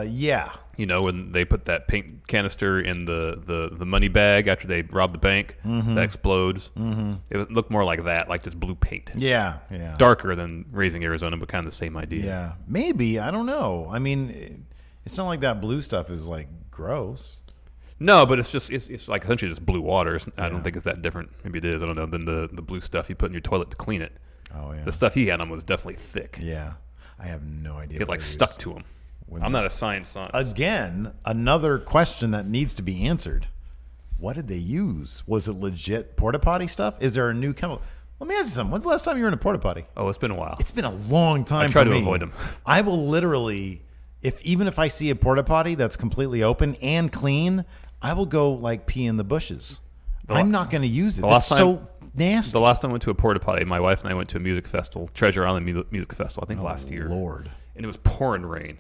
Yeah. When they put that paint canister in the money bag after they rob the bank, that explodes. Mm-hmm. It looked more like that, like just blue paint. Yeah. Darker than Raising Arizona, but kind of the same idea. Yeah, maybe. I don't know. I mean, it's not like that blue stuff is like gross. No, but it's like essentially just blue water. I don't think it's that different. Maybe it is. I don't know. Than the blue stuff you put in your toilet to clean it. Oh yeah. The stuff he had on was definitely thick. Yeah, I have no idea. It stuck to him. I'm not a science. Again, another question that needs to be answered. What did they use? Was it legit porta potty stuff? Is there a new chemical? Let me ask you something. When's the last time you were in a porta potty? Oh, it's been a while. It's been a long time. I try for to me. avoid them. I will literally, even if I see a porta potty that's completely open and clean, I will go like pee in the bushes. I'm not going to use it. It's so nasty. The last time I went to a porta potty, my wife and I went to a music festival, Treasure Island Music Festival, I think last year. Lord. And it was pouring rain.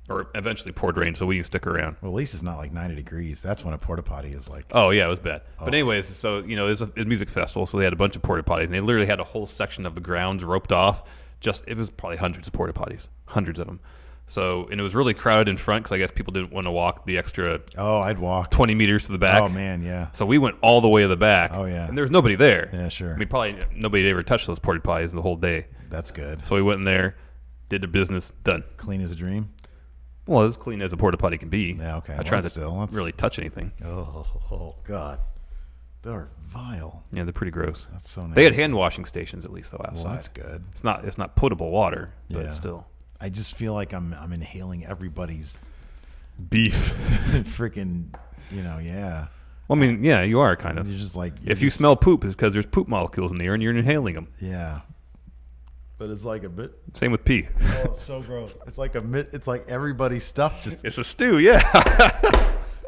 Or eventually poured rain, so we didn't stick around. Well, at least it's not like 90 degrees. That's when a porta potty is like. Oh yeah, it was bad. But anyways, so it was a music festival, so they had a bunch of porta potties, and they literally had a whole section of the grounds roped off. It was probably hundreds of porta potties, hundreds of them. So, and it was really crowded in front because I guess people didn't want to walk the extra. Oh, I'd walk 20 meters to the back. Oh man, yeah. So we went all the way to the back. Oh yeah. And there was nobody there. Yeah, sure. I mean, probably nobody had ever touched those porta potties the whole day. That's good. So we went in there, did their business, done. Clean as a dream. Well, as clean as a porta potty can be. Yeah, okay. I try to really touch anything. Oh, God. They're vile. Yeah, they're pretty gross. That's so nice. They had hand washing stations at least though outside. Well, that's good. It's not potable water, but still. I just feel like I'm inhaling everybody's beef. Freaking, yeah. Well, I mean, yeah, you are kind of. You're just like if you smell poop, it's because there's poop molecules in the air and you're inhaling them. Yeah. But it's like a bit. Same with pee. Oh, it's so gross. It's like everybody's stuff just. It's a stew, yeah.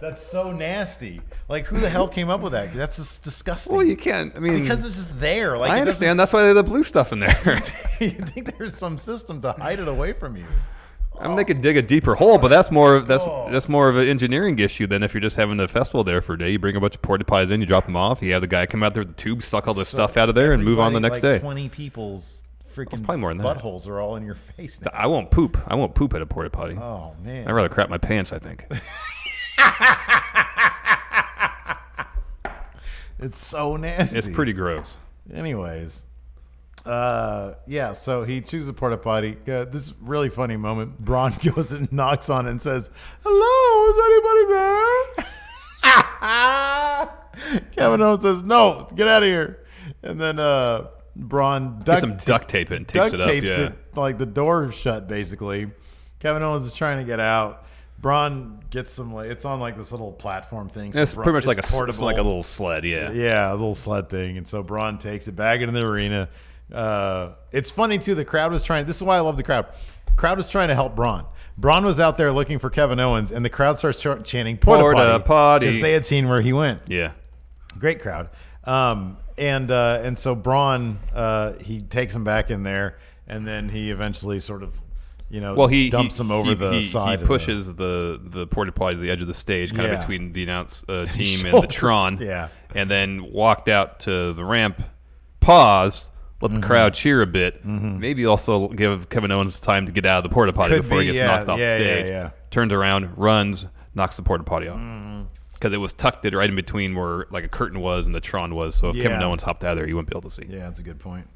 That's so nasty. Like, who the hell came up with that? That's just disgusting. Well, you can't. I mean, because it's just there. Like, I understand. That's why they have the blue stuff in there. You think there's some system to hide it away from you? I mean, they could dig a deeper hole, but that's more of an engineering issue than if you're just having a festival there for a day. You bring a bunch of porta potties in, you drop them off. You have the guy come out there with the tube, suck all the stuff out of there, and move on the next day. 20 people's freaking probably more than that. buttholes are all in your face now. I won't poop. I won't poop at a porta potty. Oh man! I'd rather crap my pants, I think. It's so nasty. It's pretty gross. Anyways, yeah. So he chooses a porta potty. This really funny moment. Braun goes and knocks on it and says, "Hello, is anybody there?" Kevin Owens says, "No, get out of here." And then Braun duct tape it and tapes it like the door shut basically. Kevin Owens is trying to get out. Braun gets some it's on like this little platform thing. So it's pretty much like a portable, like a little sled, yeah, a little sled thing. And so Braun takes it back into the arena. It's funny too. The crowd was trying. This is why I love the crowd. Crowd was trying to help Braun. Braun was out there looking for Kevin Owens, and the crowd starts chanting "Porta potty" because they had seen where he went. Yeah, great crowd. And so Braun he takes him back in there, and then he eventually sort of he dumps him over the side. He pushes the porta potty to the edge of the stage, kind of between the announce team and the Tron. Yeah, and then walked out to the ramp, paused, let the crowd cheer a bit. Maybe also give Kevin Owens time to get out of the porta potty before he gets knocked off the stage. Yeah. Turns around, runs, knocks the porta potty off. because it was tucked right in between where like a curtain was and the Tron was. So if Kevin Owens hopped out of there, you wouldn't be able to see. Yeah, that's a good point.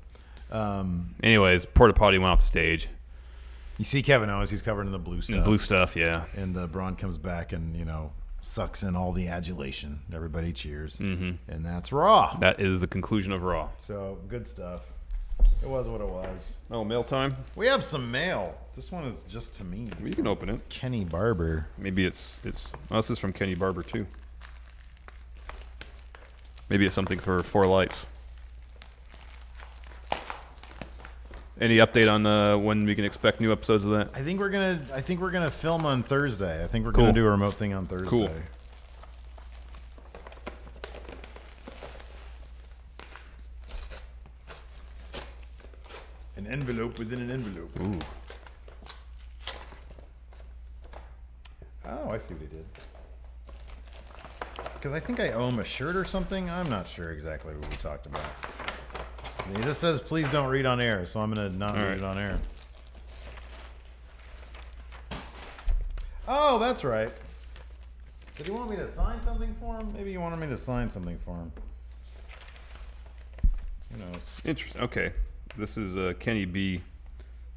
Anyways, Porta Potty went off the stage. You see Kevin Owens, he's covered in the blue stuff. The blue stuff, yeah. And Braun comes back and, sucks in all the adulation. Everybody cheers. Mm-hmm. And that's Raw. That is the conclusion of Raw. So, good stuff. It was what it was. Oh, mail time? We have some mail. This one is just to me. Well, you can open it. Kenny Barber. Maybe it's this is from Kenny Barber, too. Maybe it's something for Four Lights. Any update on when we can expect new episodes of that? I think we're gonna film on Thursday. I think we're gonna do a remote thing on Thursday. Cool. An envelope within an envelope. Ooh. Oh, I see what he did. Because I think I owe him a shirt or something. I'm not sure exactly what we talked about. This says, please don't read on air, so I'm going to not read it on air. Oh, that's right. Did he want me to sign something for him? Maybe he wanted me to sign something for him. Who knows? Interesting. Okay. This is Kenny B.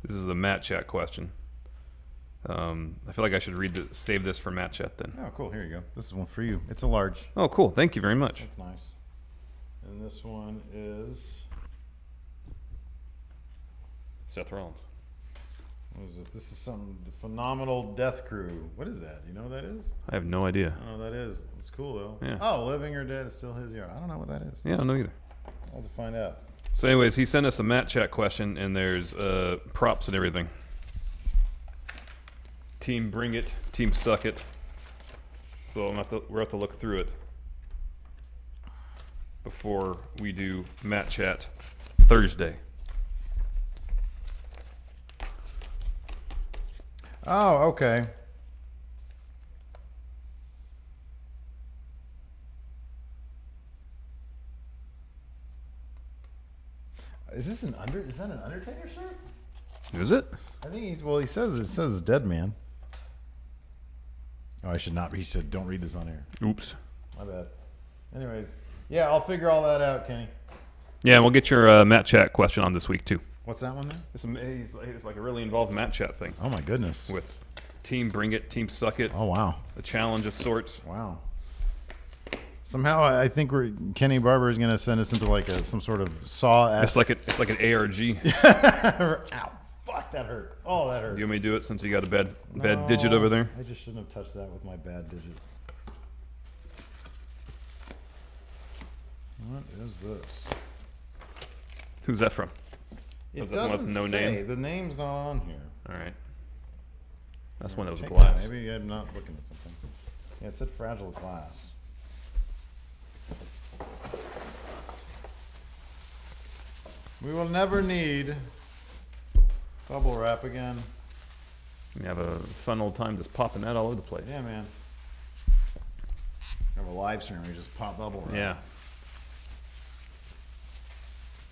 This is a Matt Chat question. I feel like I should save this for Matt Chat then. Oh, cool. Here you go. This is one for you. It's a large. Oh, cool. Thank you very much. That's nice. And this one is... Seth Rollins. What is this? This is some phenomenal death crew. What is that? You know what that is? I have no idea. I don't know what that is. It's cool, though. Yeah. Oh, living or dead is still his yard. I don't know what that is. Yeah, I don't know either. I'll have to find out. So anyways, he sent us a Matt Chat question, and there's props and everything. Team Bring It, Team Suck It. So we're have to look through it before we do Matt Chat Thursday. Oh, okay. Is that an Undertaker shirt? Is it? I think it says dead man. Oh, I should not. He said, don't read this on air. Oops. My bad. Anyways, yeah, I'll figure all that out, Kenny. Yeah, and we'll get your Matt Chat question on this week, too. What's that one there? It's like a really involved Matt Chat thing. Oh, my goodness. With Team Bring It, Team Suck It. Oh, wow. A challenge of sorts. Wow. Somehow, I think Kenny Barber is going to send us into like some sort of saw. It's like an ARG. Ow. Fuck, that hurt. Oh, that hurt. You want me to do it since you got a bad digit over there? I just shouldn't have touched that with my bad digit. What is this? Who's that from? It doesn't no say. name? The name's not on here. All right. That's one that was Take glass. that. Maybe I'm not looking at something. Yeah, it said fragile glass. We will never need bubble wrap again. You have a fun old time just popping that all over the place. Yeah, man. Have a live stream where we just pop bubble wrap. Yeah.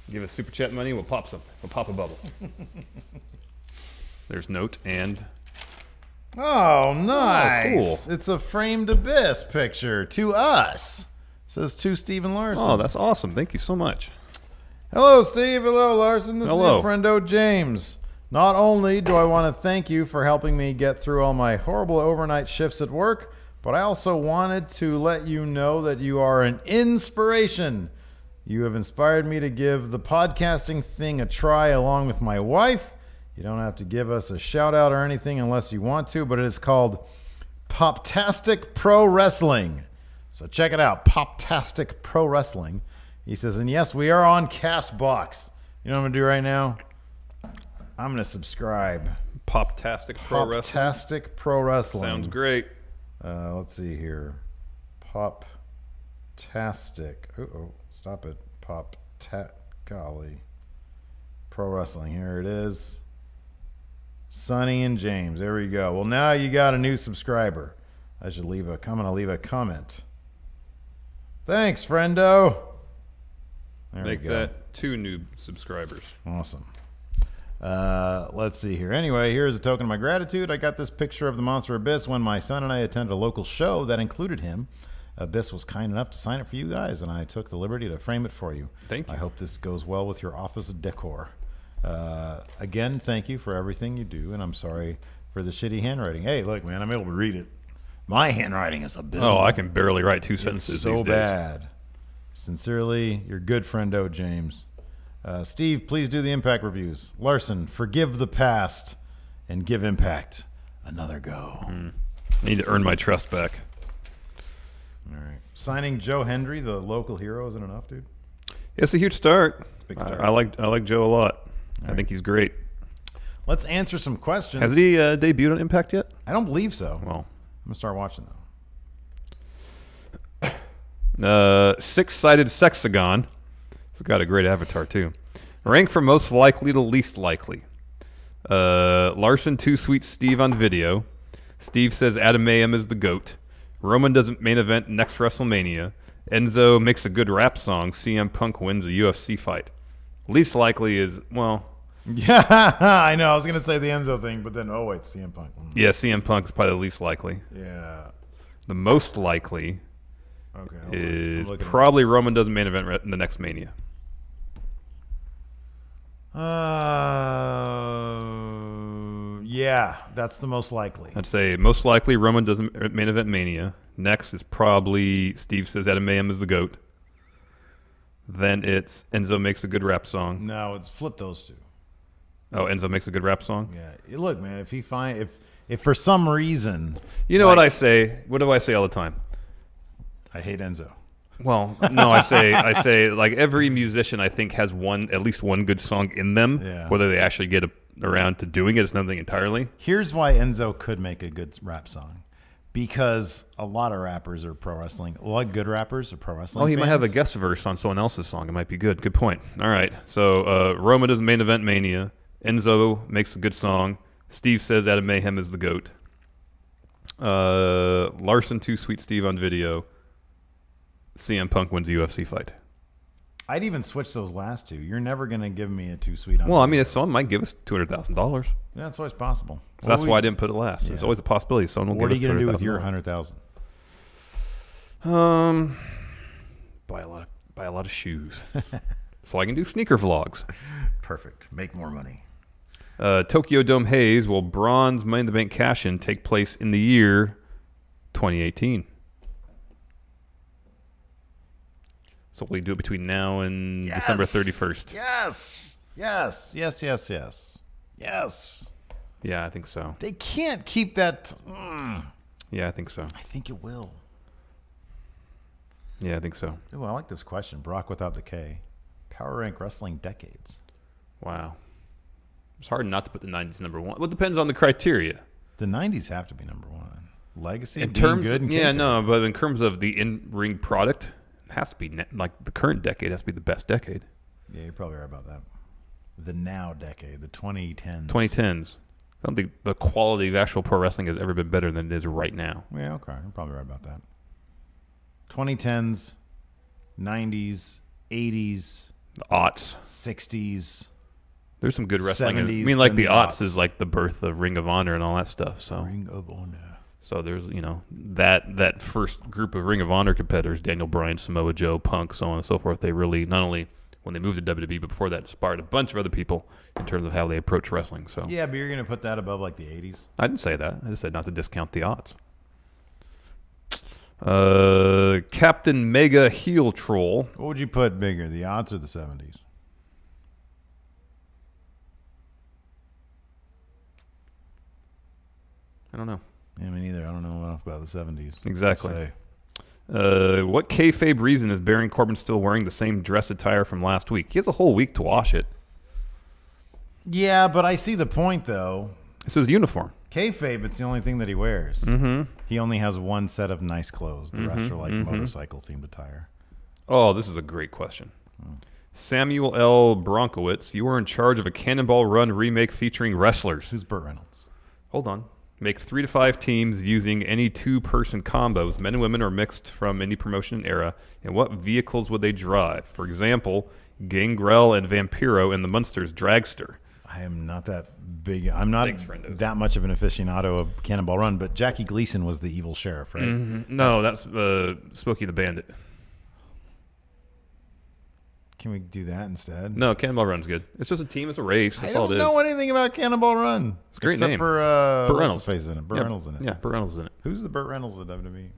Give us super chat money, we'll pop some. We'll pop a bubble. There's note and... Oh, nice. Oh, cool. It's a framed abyss picture to us. It says to Stephen Larson. Oh, that's awesome. Thank you so much. Hello, Steve. Hello, Larson. This is Hello. your friendo, James. Not only do I want to thank you for helping me get through all my horrible overnight shifts at work, but I also wanted to let you know that you are an inspiration. You have inspired me to give the podcasting thing a try along with my wife. You don't have to give us a shout out or anything unless you want to, but it is called Poptastic Pro Wrestling. So check it out, Poptastic Pro Wrestling. He says, and yes, we are on CastBox. You know what I'm going to do right now? I'm going to subscribe. Poptastic Pro Wrestling. Poptastic Pro Wrestling. Sounds great. Let's see here. Poptastic. Oh, stop it. Golly. Pro Wrestling. Here it is. Sonny and James. There we go. Well, now you got a new subscriber. I'm going to leave a comment. Thanks, friendo. There Make we go. that 2 new subscribers. Awesome. Let's see here. Anyway, here's a token of my gratitude. I got this picture of the Monster Abyss when my son and I attended a local show that included him. Abyss was kind enough to sign it for you guys, and I took the liberty to frame it for you. Thank you. I hope this goes well with your office decor. Again, thank you for everything you do, and I'm sorry for the shitty handwriting. Hey, look, man, I'm able to read it. My handwriting is abysmal. Oh, I can barely write 2 sentences It's so these days. bad. Sincerely, your good friendo, James. Steve, please do the Impact reviews. Larson, forgive the past and give Impact another go. I need to earn my trust back. All right. Signing Joe Hendry, the local hero, isn't enough, dude? It's a huge start. It's a big start. I like Joe a lot. I think he's great. Let's answer some questions. Has he debuted on Impact yet? I don't believe so. Well, I'm going to start watching, though. Six-sided sexagon. It's got a great avatar, too. Rank from most likely to least likely. Larson Too Sweet Steve on video. Steve says Adam Mayhem is the GOAT. Roman doesn't main event next WrestleMania. Enzo makes a good rap song. CM Punk wins a UFC fight. Least likely is, well... Yeah, I know. I was going to say the Enzo thing, but then, wait, CM Punk. Yeah, CM Punk is probably the least likely. Yeah. The most likely is looking at probably Roman doesn't main event in the next Mania. Yeah, that's the most likely. I'd say most likely Roman doesn't main event Mania. Next is probably Steve says Adam Mayhem is the GOAT. Then it's Enzo makes a good rap song. No, it's flip those two. Oh, Enzo makes a good rap song? Yeah. Look, man, if for some reason... You know what I say? What do I say all the time? I hate Enzo. Well, no, I say like every musician I think has at least one good song in them. Yeah. Whether they actually get around to doing it is nothing entirely. Here's why Enzo could make a good rap song. Because a lot of rappers are pro wrestling. A lot of good rappers are pro wrestling Oh, he fans. might have a guest verse on someone else's song. It might be good. Good point. All right. So Roman does main event Mania. Enzo makes a good song. Steve says Adam Mayhem is the GOAT. Larson Too Sweet Steve on video. CM Punk wins the UFC fight. I'd even switch those last two. You're never going to give me a too sweet on Well, I video. mean, someone might give us $200,000. Yeah, that's always possible. So that's why I didn't put it last. Yeah. There's always a possibility someone will What are give you us going to do with $200,000. your 100,000? Buy a lot of shoes. So I can do sneaker vlogs. Perfect. Make more money. Tokyo Dome Hayes will bronze Money in the Bank cash-in take place in the year 2018. So we do it between now and December 31st. Yes. Yes. Yes. Yes. Yes. Yes. Yeah, I think so. They can't keep that. Yeah, I think so. I think it will. Yeah, I think so. Ooh, I like this question. Brock without the K. Power rank wrestling decades. Wow. It's hard not to put the 90s number one. Well, it depends on the criteria. The 90s have to be number one. Legacy, In being terms, good, and yeah, kayfabe. no, but in terms of the in-ring product, it has to be like the current decade has to be the best decade. Yeah, you're probably right about that. The now decade, the 2010s. 2010s. I don't think the quality of actual pro wrestling has ever been better than it is right now. Yeah, okay. You're probably right about that. 2010s, 90s, 80s, The aughts. 60s. There's some good wrestling. 70s, I mean, like then the the aughts aughts. is like the birth of Ring of Honor and all that stuff. So, Ring of Honor. so there's that first group of Ring of Honor competitors: Daniel Bryan, Samoa Joe, Punk, so on and so forth. They really not only when they moved to WWE, but before that, inspired a bunch of other people in terms of how they approach wrestling. So, Yeah, but you're going to put that above like the 80s? I didn't say that. I just said not to discount the odds. Captain Mega Heel Troll. What would you put bigger, the odds or the 70s? I don't know. Yeah, me neither. I don't know enough about the 70s. Exactly. Say. What kayfabe reason is Baron Corbin still wearing the same dress attire from last week? He has a whole week to wash it. Yeah, but I see the point, though. It's his uniform. Kayfabe, it's the only thing that he wears. Mm-hmm. He only has one set of nice clothes. The rest are like motorcycle-themed attire. Oh, this is a great question. Samuel L. Bronkowitz, you are in charge of a Cannonball Run remake featuring wrestlers. Who's Burt Reynolds? Hold on. Make 3 to 5 teams using any 2-person combos, men and women or mixed from any promotion and era, and what vehicles would they drive? For example, Gangrel and Vampiro in the Munsters Dragster. I am not that big. I'm not Thanks, friendos. that much of an aficionado of Cannonball Run, but Jackie Gleason was the evil sheriff, right? Mm-hmm. No, that's Smokey the Bandit. Can we do that instead? No, Cannonball Run's good. It's just a team. It's a race. That's I all it don't is. know anything about Cannonball Run. It's a great except name. for Burt what's Reynolds. his face in it. Burt Reynolds in it. Yeah, Burt Reynolds is in it. Who's the Burt Reynolds of WWE?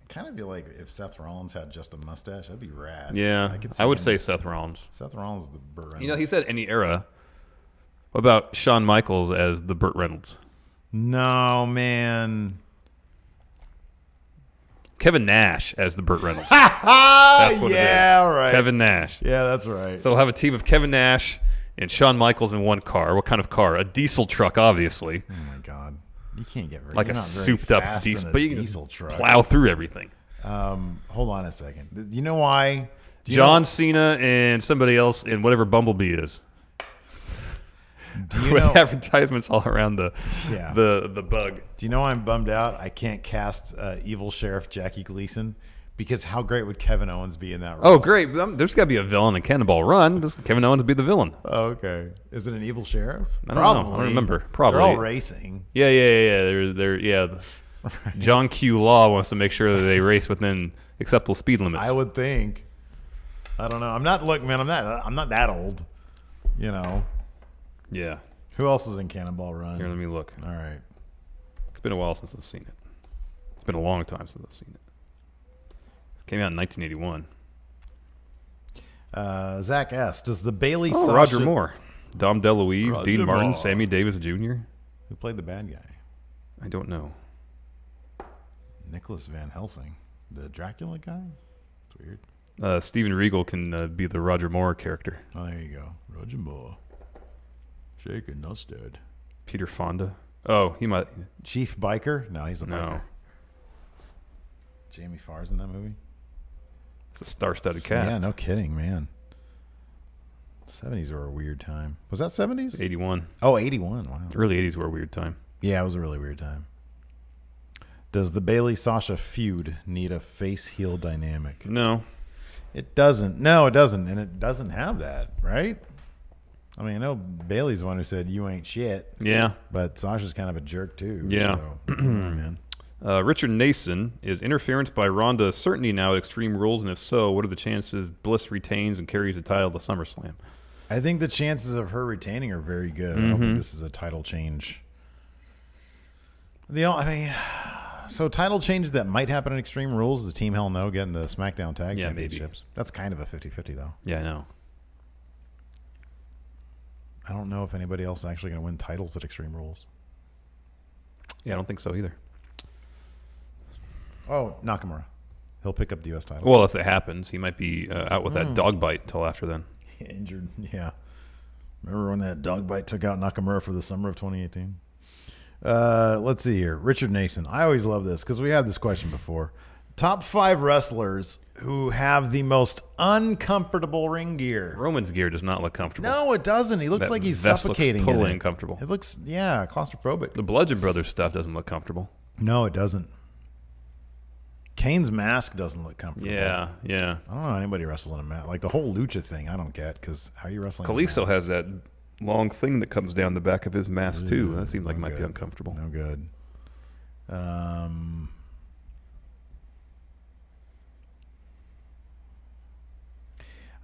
I kind of feel like if Seth Rollins had just a mustache, that'd be rad. Yeah, I would say Seth Rollins. Seth Rollins is the Burt Reynolds. You know, he said any era. What about Shawn Michaels as the Burt Reynolds? No, man. Kevin Nash as the Burt Reynolds. That's what it yeah, is. right. Kevin Nash. Yeah, that's right. So we'll have a team of Kevin Nash and Shawn Michaels in one car. What kind of car? A diesel truck, obviously. Oh my God, you can't get very Like a souped-up diesel, but you can diesel truck. plow through everything. Hold on a second. You know why? John Cena and somebody else in whatever Bumblebee is. With advertisements all around the bug. Do you know why I'm bummed out? I can't cast evil Sheriff Jackie Gleason because how great would Kevin Owens be in that role? Oh, great. There's got to be a villain in Cannonball Run. Does Kevin Owens be the villain? Oh, okay. Is it an evil sheriff? I don't know. I don't remember. Probably. They're all racing. Yeah. They're John Q. Law wants to make sure that they race within acceptable speed limits. I would think. I don't know. I'm not that old. You know. Yeah. Who else is in Cannonball Run? Here, let me look. All right. It's been a while since I've seen it. It's been a long time since I've seen it. It came out in 1981. Zach S. Does the Bailey Sasha... Roger Moore. Dom DeLuise, Roger Dean Martin, Moore. Sammy Davis Jr. Who played the bad guy? I don't know. Nicholas Van Helsing. The Dracula guy? It's weird. Steven Regal can be the Roger Moore character. Oh, there you go. Roger Moore. Shaken, not stirred. Peter Fonda. Oh, he might. Chief Biker? No, he's a biker. No. Jamie Farr's in that movie? It's a star-studded cast. Yeah, no kidding, man. 70s were a weird time. Was that 70s? 81. Oh, 81. Wow. Early 80s were a weird time. Yeah, it was a really weird time. Does the Bailey-Sasha feud need a face-heel dynamic? No. It doesn't. No, it doesn't. And it doesn't have that, right? I mean, I know Bailey's the one who said, you ain't shit. Yeah. But Sasha's kind of a jerk, too. Yeah. So, man. Richard Nason, is interference by Ronda a certainty now at Extreme Rules? And if so, what are the chances Bliss retains and carries the title to SummerSlam? I think the chances of her retaining are very good. I don't think this is a title change. So title changes that might happen in Extreme Rules is Team Hell No getting the SmackDown Tag Championships. Maybe. That's kind of a 50-50, though. Yeah, I know. I don't know if anybody else is actually going to win titles at Extreme Rules. Yeah, I don't think so either. Oh, Nakamura. He'll pick up the U.S. title. Well, if that happens, he might be out with that dog bite until after then. Injured, yeah. Remember when that dog bite took out Nakamura for the summer of 2018? Let's see here. Richard Nason. I always love this because we had this question before. Top 5 wrestlers who have the most uncomfortable ring gear. Roman's gear does not look comfortable. No, it doesn't. He looks like he's suffocating. Looks totally in it. uncomfortable. It looks, claustrophobic. The Bludgeon Brothers stuff doesn't look comfortable. No, it doesn't. Kane's mask doesn't look comfortable. Yeah. I don't know anybody wrestles in a mask. Like the whole lucha thing, I don't get because how are you wrestling? Kalisto has that long thing that comes down the back of his mask too. That seems like it might be uncomfortable. No good. I'm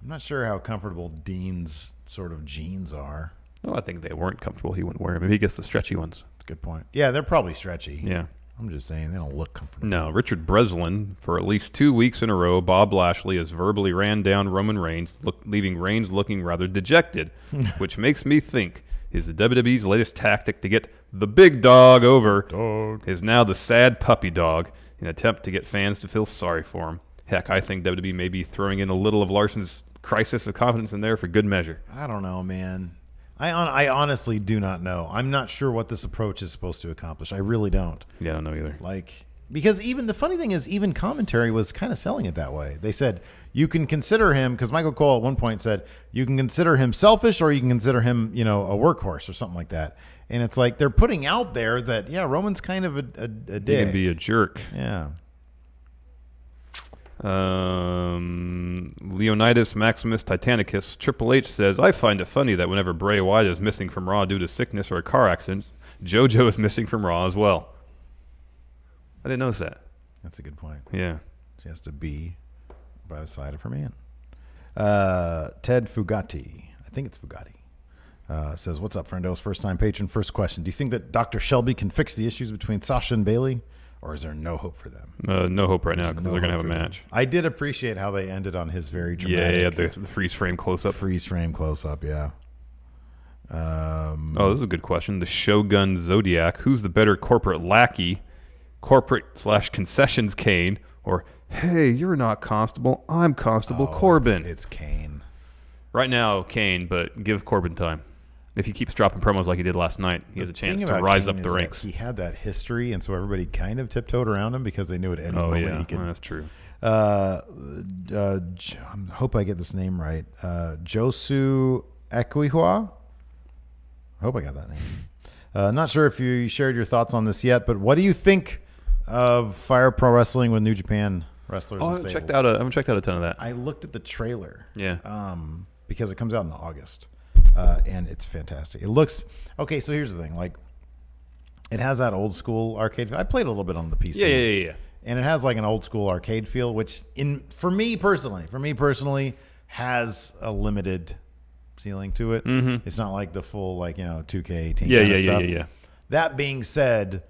not sure how comfortable Dean's sort of jeans are. No, I think they weren't comfortable. He wouldn't wear them. Maybe he gets the stretchy ones. That's a good point. Yeah, they're probably stretchy. Yeah. I'm just saying they don't look comfortable. No, Richard Breslin, for at least 2 weeks in a row, Bob Lashley has verbally ran down Roman Reigns, leaving Reigns looking rather dejected, which makes me think is the WWE's latest tactic to get the big dog over is now the sad puppy dog in an attempt to get fans to feel sorry for him. Heck, I think WWE may be throwing in a little of Larson's crisis of confidence in there for good measure. I don't know, man. I honestly do not know. I'm not sure what this approach is supposed to accomplish. I really don't. Yeah, I don't know either. Because even the funny thing is, even commentary was kind of selling it that way. They said you can consider him, because Michael Cole at one point said you can consider him selfish or you can consider him, a workhorse or something like that. And it's like they're putting out there that Roman's kind of a dick. He can be a jerk. Yeah. Leonidas Maximus Titanicus Triple H says, I find it funny that whenever Bray Wyatt is missing from Raw due to sickness or a car accident, JoJo is missing from Raw as well. I didn't notice that. That's a good point. Yeah. She has to be by the side of her man. Ted Fugati, I think it's Fugati, says, what's up, friendos? First-time patron. First question. Do you think that Dr. Shelby can fix the issues between Sasha and Bayley, or is there no hope for them? No hope right now because they're going to have a match. I did appreciate how they ended on his very dramatic... Yeah, the freeze frame close-up. Freeze frame close-up, yeah. This is a good question. The Shogun Zodiac. Who's the better corporate lackey? Corporate/concessions Kane, or hey, you're not Constable, I'm Constable Corbin. It's Kane. Right now, Kane, but give Corbin time. If he keeps dropping promos like he did last night, he has a chance to rise up the ranks. He had that history, and so everybody kind of tiptoed around him because they knew at any moment he could. That's true. I hope I get this name right. Josu Equihua. I hope I got that name. Not sure if you shared your thoughts on this yet, but what do you think of Fire Pro Wrestling with New Japan wrestlers? I haven't checked out a ton of that. I looked at the trailer. Yeah. Because it comes out in August, and it's fantastic. It looks okay. So here's the thing: like, it has that old school arcade. I played a little bit on the PC. Yeah. And it has like an old school arcade feel, which for me personally, has a limited ceiling to it. Mm-hmm. It's not like the full 2K 18 kind of stuff. Yeah. That being said,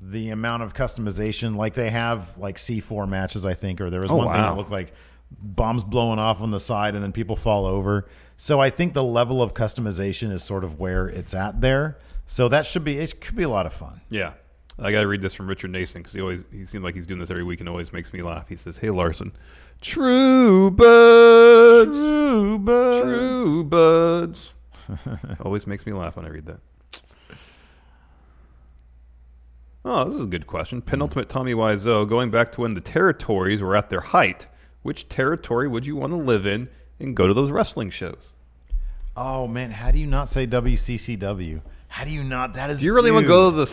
the amount of customization, like they have like C4 matches, I think, or there was one thing that looked like bombs blowing off on the side and then people fall over. So I think the level of customization is sort of where it's at there. So it could be a lot of fun. Yeah. I got to read this from Richard Nason because he seems like he's doing this every week and always makes me laugh. He says, hey, Larson, true buds. Always makes me laugh when I read that. Oh, this is a good question. Penultimate Tommy Wiseau, going back to when the territories were at their height, which territory would you want to live in and go to those wrestling shows? Oh, man, how do you not say WCCW? How do you not? That is. Do you really want to go to the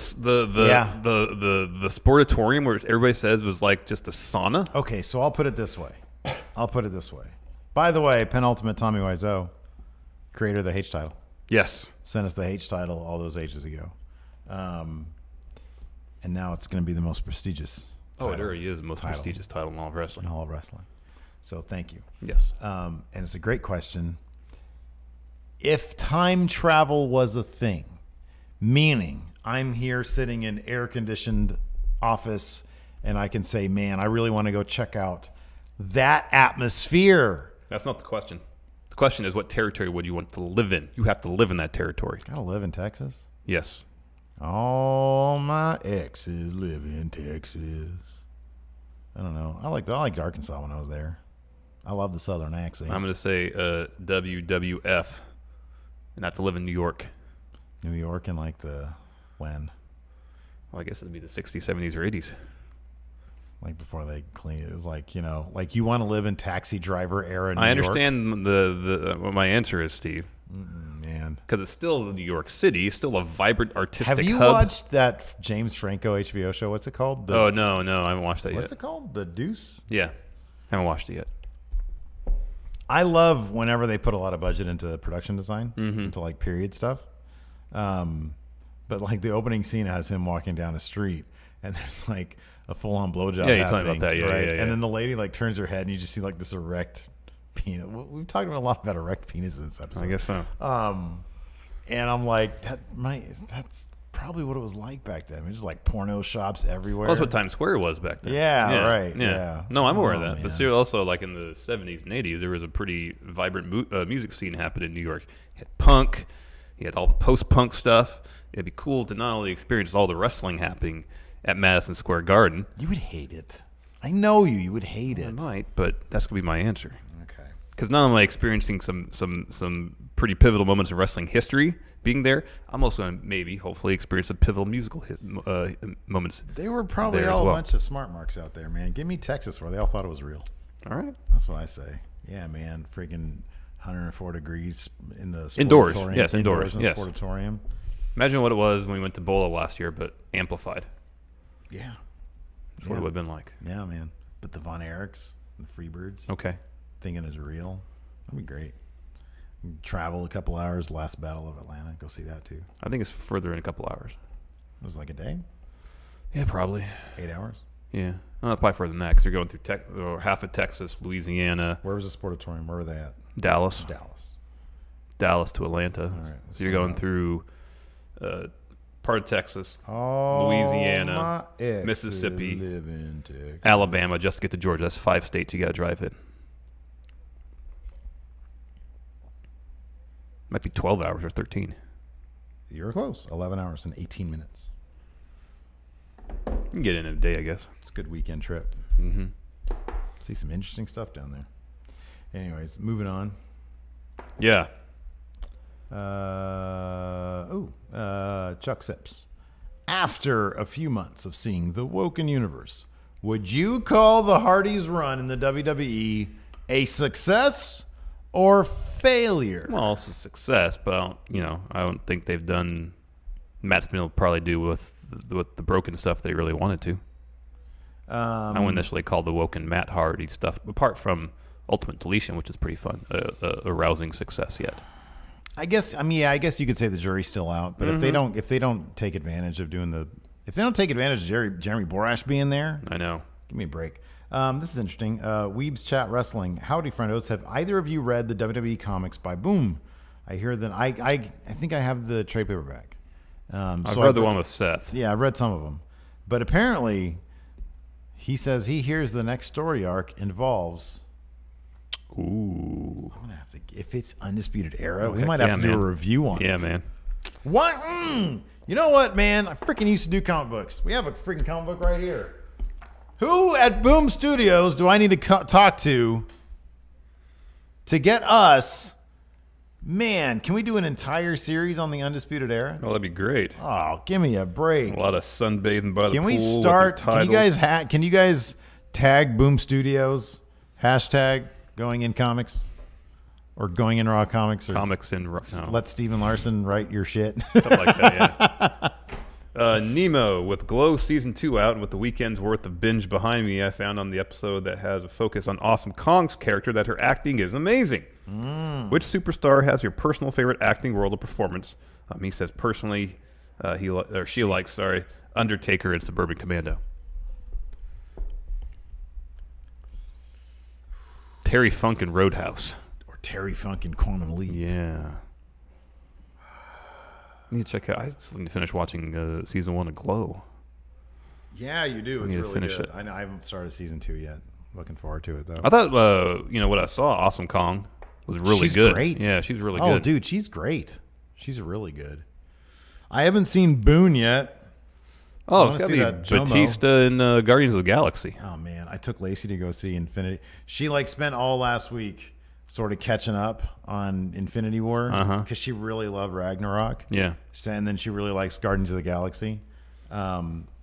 sportatorium where everybody says was like just a sauna? Okay, so I'll put it this way. By the way, Penultimate Tommy Wiseau, creator of the H title. Yes. Sent us the H title all those ages ago. And now it's going to be the most prestigious title. It already is the most prestigious title in all of wrestling. So thank you. Yes. And it's a great question. If time travel was a thing, meaning I'm here sitting in air-conditioned office and I can say, man, I really want to go check out that atmosphere. That's not the question. The question is, what territory would you want to live in? You have to live in that territory. Gotta live in Texas? Yes. All my exes live in Texas. I don't know. I liked Arkansas when I was there. I love the southern accent. I'm going to say WWF, and have to live in New York. New York in like the when? Well, I guess it'd be the 60s, 70s, or 80s. Like before they clean it. It was like, like you want to live in Taxi Driver era New York. I understand what my answer is, Steve. Man. Because it's still New York City. It's still a vibrant artistic hub. Have you watched that James Franco HBO show? What's it called? No, I haven't watched that yet. What's it called? The Deuce? Yeah. Haven't watched it yet. I love whenever they put a lot of budget into production design, into like period stuff. But like the opening scene has him walking down a street and there's like a full-on blowjob. Yeah, you're talking about that. Yeah, right? yeah. And then the lady like turns her head and you just see like this erect penis. We've talked a lot about erect penises in this episode. I guess so. And I'm like, that's probably what it was like back then. I mean, just like porno shops everywhere. Well, that's what Times Square was back then. Yeah, right. Yeah. No, I'm aware of that. Man. But still, also, like in the 70s and 80s, there was a pretty vibrant music scene happening in New York. You had punk. You had all the post-punk stuff. It'd be cool to not only experience all the wrestling happening at Madison Square Garden. You would hate it. I know you. You would hate it. I might, but that's going to be my answer. Okay. Because not only am I experiencing some pretty pivotal moments of wrestling history being there, I'm also going to maybe, hopefully, experience some pivotal musical moments. They were probably all a bunch of smart marks out there, man. Give me Texas where they all thought it was real. All right. That's what I say. Yeah, man. Freaking 104 degrees in the indoors. Sportatorium. Yes, indoors. In the yes. Sportatorium. Imagine what it was when we went to Bola last year, but amplified. Yeah. That's what it would have been like. Yeah, man. But the Von Erichs, and Freebirds. Okay. Thinking it's real. That'd be great. Travel a couple hours. Last Battle of Atlanta. Go see that too. I think it's further in a couple hours. It was like a day. Yeah, probably 8 hours. Yeah, probably further than that because you're going through or half of Texas, Louisiana. Where was the Sportatorium? Where were they at? Dallas to Atlanta. All right, so you're going through part of Texas, Louisiana, Mississippi, Alabama, just to get to Georgia. That's 5 states you got to drive in. Might be 12 hours or 13. You're close. 11 hours and 18 minutes. You can get in a day, I guess. It's a good weekend trip. Mm-hmm. See some interesting stuff down there. Anyways, moving on. Yeah. Chuck Sips. After a few months of seeing the Woken Universe, would you call the Hardys' run in the WWE a success or failure? Well, it's a success, but I don't think they've done. Matt's been able to probably do with the broken stuff they really wanted to. I wouldn't necessarily call the Woken Matt Hardy stuff, apart from Ultimate Deletion, which is pretty fun, a rousing success yet. I guess you could say the jury's still out, but if they don't take advantage of if they don't take advantage of Jeremy Borash being there, I know. Give me a break. This is interesting. Weebs Chat Wrestling. Howdy, friendos. Have either of you read the WWE comics by Boom? I hear that I think I have the trade paperback. I've read the one with Seth. Yeah, I've read some of them. But apparently, he says he hears the next story arc involves... Ooh. I'm gonna have to... If it's Undisputed Era, we might have to do a review on it. Yeah, man. What? You know what, man? I freaking used to do comic books. We have a freaking comic book right here. Who at Boom Studios do I need to talk to get us... Man, can we do an entire series on the Undisputed Era? Oh, that'd be great. Oh, give me a break. A lot of sunbathing by the pool. Can we start? Can you guys tag Boom Studios? Hashtag Going In Comics, or Going In Raw Comics, or Comics in Raw. No. Let Steven Larson write your shit. Something like that. Yeah. Nemo with Glow Season 2 out and with the weekend's worth of binge behind me, I found on the episode that has a focus on Awesome Kong's character that her acting is amazing. Which superstar has your personal favorite acting role or performance? He says personally, she likes Undertaker and Suburban Commando. Terry Funk in Roadhouse. Or Terry Funk in Quantum Leap. Yeah. I need to check out. I still need to finish watching season 1 of Glow. Yeah, you do. It's need to really finish good. it. I haven't started season 2 yet. Looking forward to it though. I thought what I saw, Awesome Kong, was really she's good. Great. Yeah, she's really good. Oh, dude, she's great. She's really good. I haven't seen Boone yet. Oh, it's got to be Batista in Guardians of the Galaxy. Oh man, I took Lacey to go see Infinity. She spent all last week sort of catching up on Infinity War because she really loved Ragnarok. Yeah, and then she really likes Guardians of the Galaxy.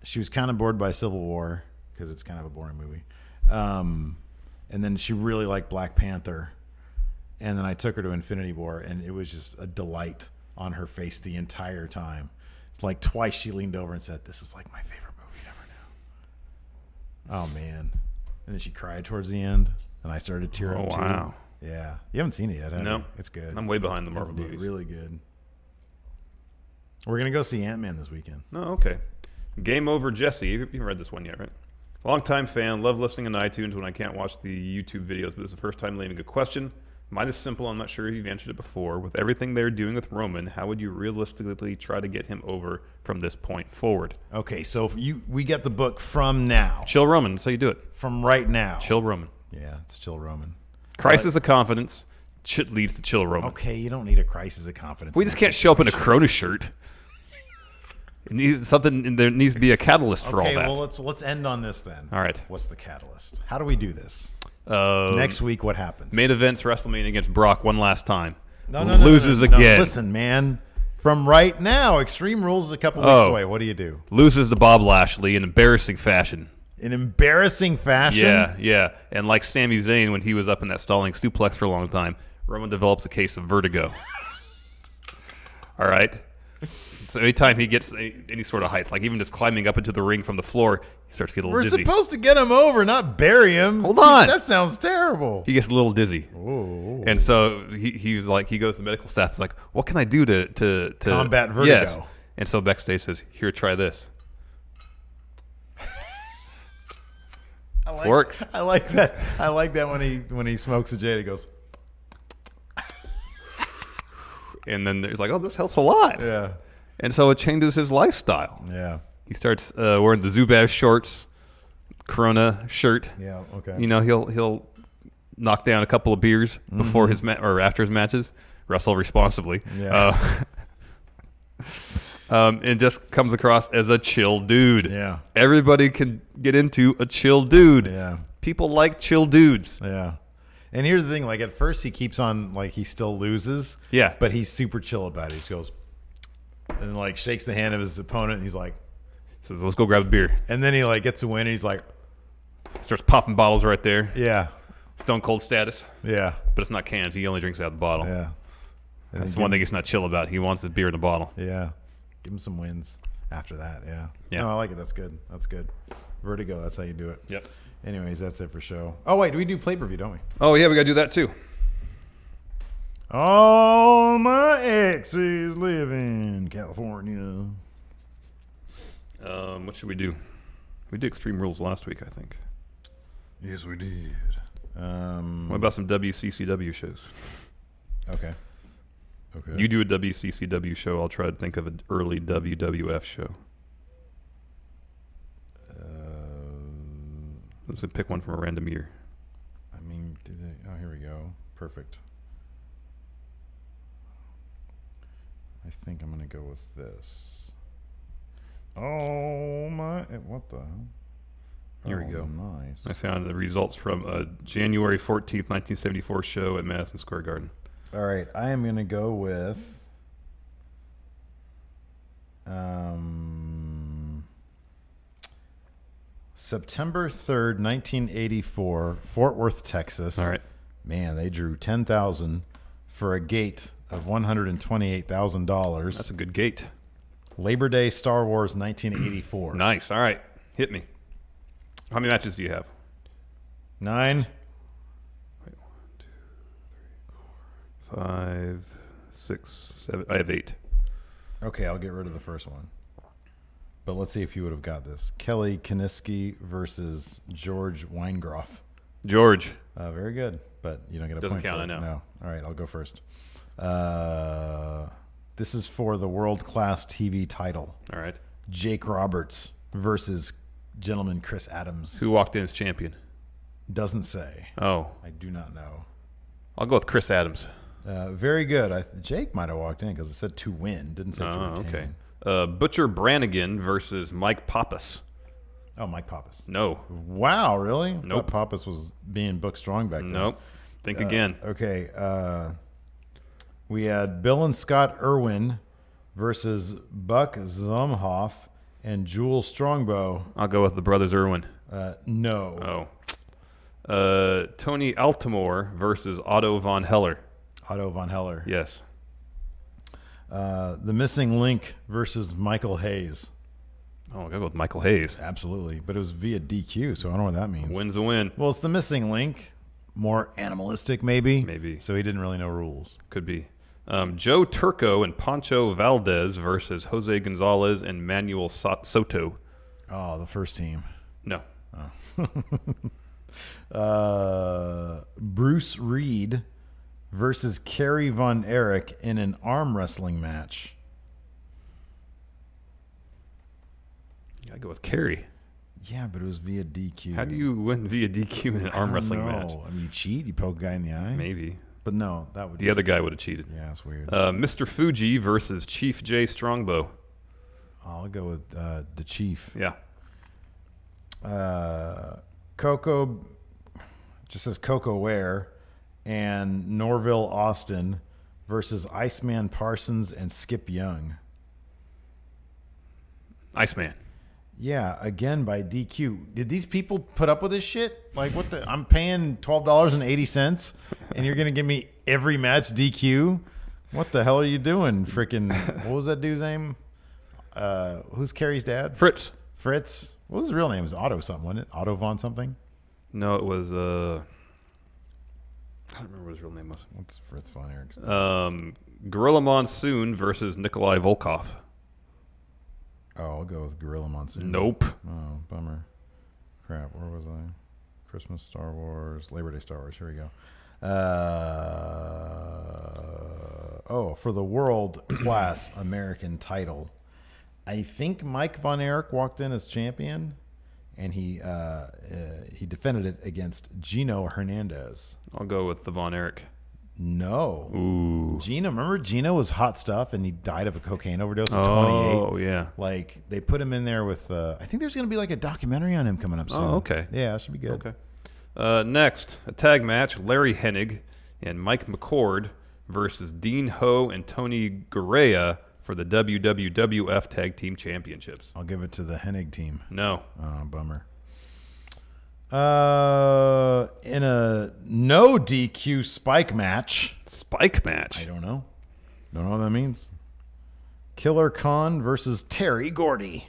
She was kind of bored by Civil War because it's kind of a boring movie. And then she really liked Black Panther. And then I took her to Infinity War, and it was just a delight on her face the entire time. Like twice she leaned over and said, "This is like my favorite movie ever now." Oh, man. And then she cried towards the end, and I started to tear up too. Wow. Yeah. You haven't seen it yet, have No. you? It's good. I'm way behind the Marvel movies. Really good. We're going to go see Ant-Man this weekend. Oh, okay. Game Over Jesse. You haven't read this one yet, right? Long-time fan. Love listening on iTunes when I can't watch the YouTube videos, but this is the first time leaving a question. Mine is simple. I'm not sure if you've answered it before. With everything they're doing with Roman, how would you realistically try to get him over from this point forward? Okay, so we get the book from now. Chill Roman. That's how you do it. From right now. Chill Roman. Yeah, it's Chill Roman. Crisis of confidence leads to Chill Roman. Okay, you don't need a crisis of confidence. We just can't show up in a Cronus shirt. It needs there needs to be a catalyst for all that. Okay, well, let's end on this then. All right. What's the catalyst? How do we do this? Next week, what happens? Main event's WrestleMania against Brock one last time. No, loses again. Listen, man. From right now, Extreme Rules is a couple weeks away. What do you do? Loses to Bob Lashley in embarrassing fashion. In embarrassing fashion? Yeah. And like Sami Zayn when he was up in that stalling suplex for a long time, Roman develops a case of vertigo. All right? So anytime he gets any sort of height, like even just climbing up into the ring from the floor, he starts to get a little We're dizzy. supposed to get him over, not bury him. Hold on. That sounds terrible. He gets a little dizzy. Ooh. And so he goes to the medical staff. He's like, what can I do to combat vertigo? Yes. And so Backstage says, here, try this. Works. I like that. I like that when he smokes a J, he goes. And then there's like, oh, this helps a lot. Yeah. And so it changes his lifestyle. Yeah. He starts wearing the Zubaz shorts, Corona shirt. Yeah. Okay. You know, he'll knock down a couple of beers before his or after his matches. Wrestle responsibly. Yeah. And just comes across as a chill dude. Yeah. Everybody can get into a chill dude. Yeah. People like chill dudes. Yeah. And here's the thing, like at first he keeps on like he still loses. Yeah. But he's super chill about it. He just goes and like shakes the hand of his opponent and he's like Says, let's go grab a beer. and then he like gets a win and he's like Starts popping bottles right there. yeah. Stone Cold status. Yeah. But it's not cans. He only drinks out of the bottle. Yeah. And That's then one thing he's not chill about. He wants his beer in a bottle. Yeah. Give him some wins after that. Yeah. Yeah. No, I like it. That's good. That's good. Vertigo. That's how you do it. Yep. Anyways, that's it for show. Oh, wait. We do pay-per-view, don't we? Oh, yeah, we got to do that too. All my exes live in California. What should we do? We did Extreme Rules last week, I think. Yes, we did. What about some WCCW shows? Okay. Okay. You do a WCCW show. I'll try to think of an early WWF show. Let's pick one from a random year. I mean, oh, here we go. Perfect. I think I'm going to go with this. Oh, my. What the hell? Here we go. Nice. I found the results from a January 14th, 1974 show at Madison Square Garden. All right. I am going to go with September 3rd, 1984, Fort Worth, Texas. All right. Man, they drew 10,000 for a gate of $128,000. That's a good gate. Labor Day, Star Wars, 1984. Nice. All right. Hit me. How many matches do you have? 9. Wait, 1, 2, 3, 4, 5, 6, 7. I have 8. Okay, I'll get rid of the first one. But let's see if you would have got this. Kelly Kiniski versus George Weingroff. George. Very good, but you don't get a Doesn't point count, for I it. know. No. All right, I'll go first. This is for the world-class TV title. All right. Jake Roberts versus gentleman Chris Adams. Who walked in as champion? Doesn't say. Oh. I do not know. I'll go with Chris Adams. Very good. Jake might have walked in because it said to win. Didn't say to retain. Okay. Butcher Brannigan versus Mike Pappas. Oh, Mike Pappas. No. Wow, really? Nope. Thought Pappas was being booked strong back then. Nope. Think again. Okay. We had Bill and Scott Irwin versus Buck Zumhoff and Jewel Strongbow. I'll go with the Brothers Irwin. No. Oh. Tony Altimore versus Otto von Heller. Otto von Heller. Yes. The Missing Link versus Michael Hayes. Oh, I'll go with Michael Hayes. Absolutely. But it was via DQ, so I don't know what that means. Win's a win. Well, it's the Missing Link. More animalistic, maybe. Maybe. So he didn't really know rules. Could be. Joe Turco and Pancho Valdez versus Jose Gonzalez and Manuel Soto. Oh, the first team. No. Bruce Reed versus Kerry Von Erich in an arm wrestling match. I go with Kerry. Yeah, but it was via DQ. How do you win via DQ in an arm wrestling match? I mean, you cheat. You poke a guy in the eye. Maybe. But no, that would. The other guy would have cheated. Yeah, that's weird. Mr. Fuji versus Chief J Strongbow. I'll go with the Chief. Yeah. Coco, just says Coco Ware, and Norville Austin versus Iceman Parsons and Skip Young. Iceman. Yeah, again by DQ. Did these people put up with this shit? Like, what the? I'm paying $12.80, and you're gonna give me every match DQ? What the hell are you doing? Freaking, what was that dude's name? Who's Carrie's dad? Fritz. Fritz. What was his real name? It was Otto something, wasn't it? Otto von something? No, it was I don't remember what his real name was. What's Fritz von Erich's name? Gorilla Monsoon versus Nikolai Volkoff. Oh, I'll go with Gorilla Monsoon. Nope. Oh, bummer. Crap, where was I? Christmas, Star Wars, Labor Day, Star Wars. Here we go. For the world class American title, I think Mike Von Erich walked in as champion, and he defended it against Gino Hernandez. I'll go with the Von Erich. No. Ooh. Gino, remember Gino was hot stuff, and he died of a cocaine overdose at 28. Oh, yeah. Like, they put him in there with, I think there's going to be like a documentary on him coming up soon. Oh, okay. Yeah, that should be good. Okay. Next, a tag match, Larry Hennig and Mike Mccord versus Dean Howe and Tony Garea for the WWF Tag Team Championships. I'll give it to the Hennig team. No. Oh, bummer. In a no DQ spike match. Spike match? I don't know. Don't know what that means. Killer Khan versus Terry Gordy.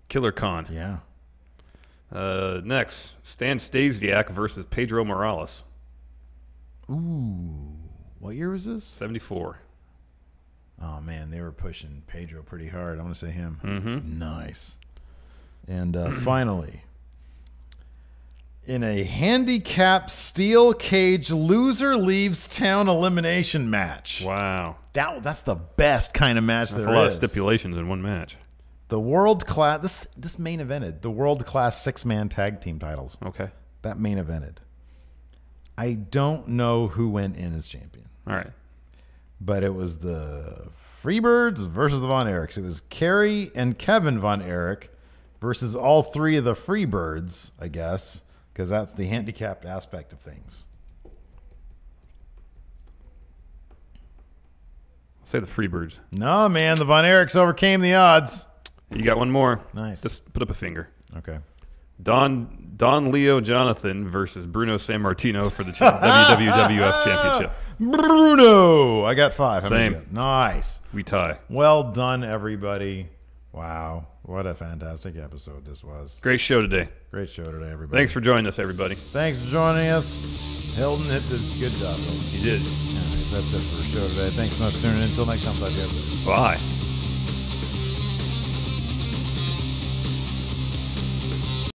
Killer Khan. Yeah. Next, Stan Stasiak versus Pedro Morales. Ooh. What year was this? 74. Oh, man. They were pushing Pedro pretty hard. I'm going to say him. Mm-hmm. Nice. And finally, in a handicap steel cage loser leaves town elimination match. Wow. That's the best kind of match That's there a lot is. of stipulations in one match. The world class, this main evented, the world class 6-man tag team titles. Okay. That main evented. I don't know who went in as champion. All right. But it was the Freebirds versus the Von Erichs. It was Kerry and Kevin Von Erich versus all three of the Freebirds, I guess, because that's the handicapped aspect of things. I'll say the Freebirds. No, man, the Von Erichs overcame the odds. You got one more. Nice. Just put up a finger. Okay. Don Leo Jonathan versus Bruno Sammartino for the WWF Championship. Bruno! I got 5. How many Same. you got? Nice. We tie. Well done, everybody. Wow. What a fantastic episode this was. Great show today. Great show today, everybody. Thanks for joining us, everybody. Thanks for joining us. Hilton hit the good job. You did. Anyways, that's it for the show today. Thanks so much for tuning in. Until next time, talk to you. Bye.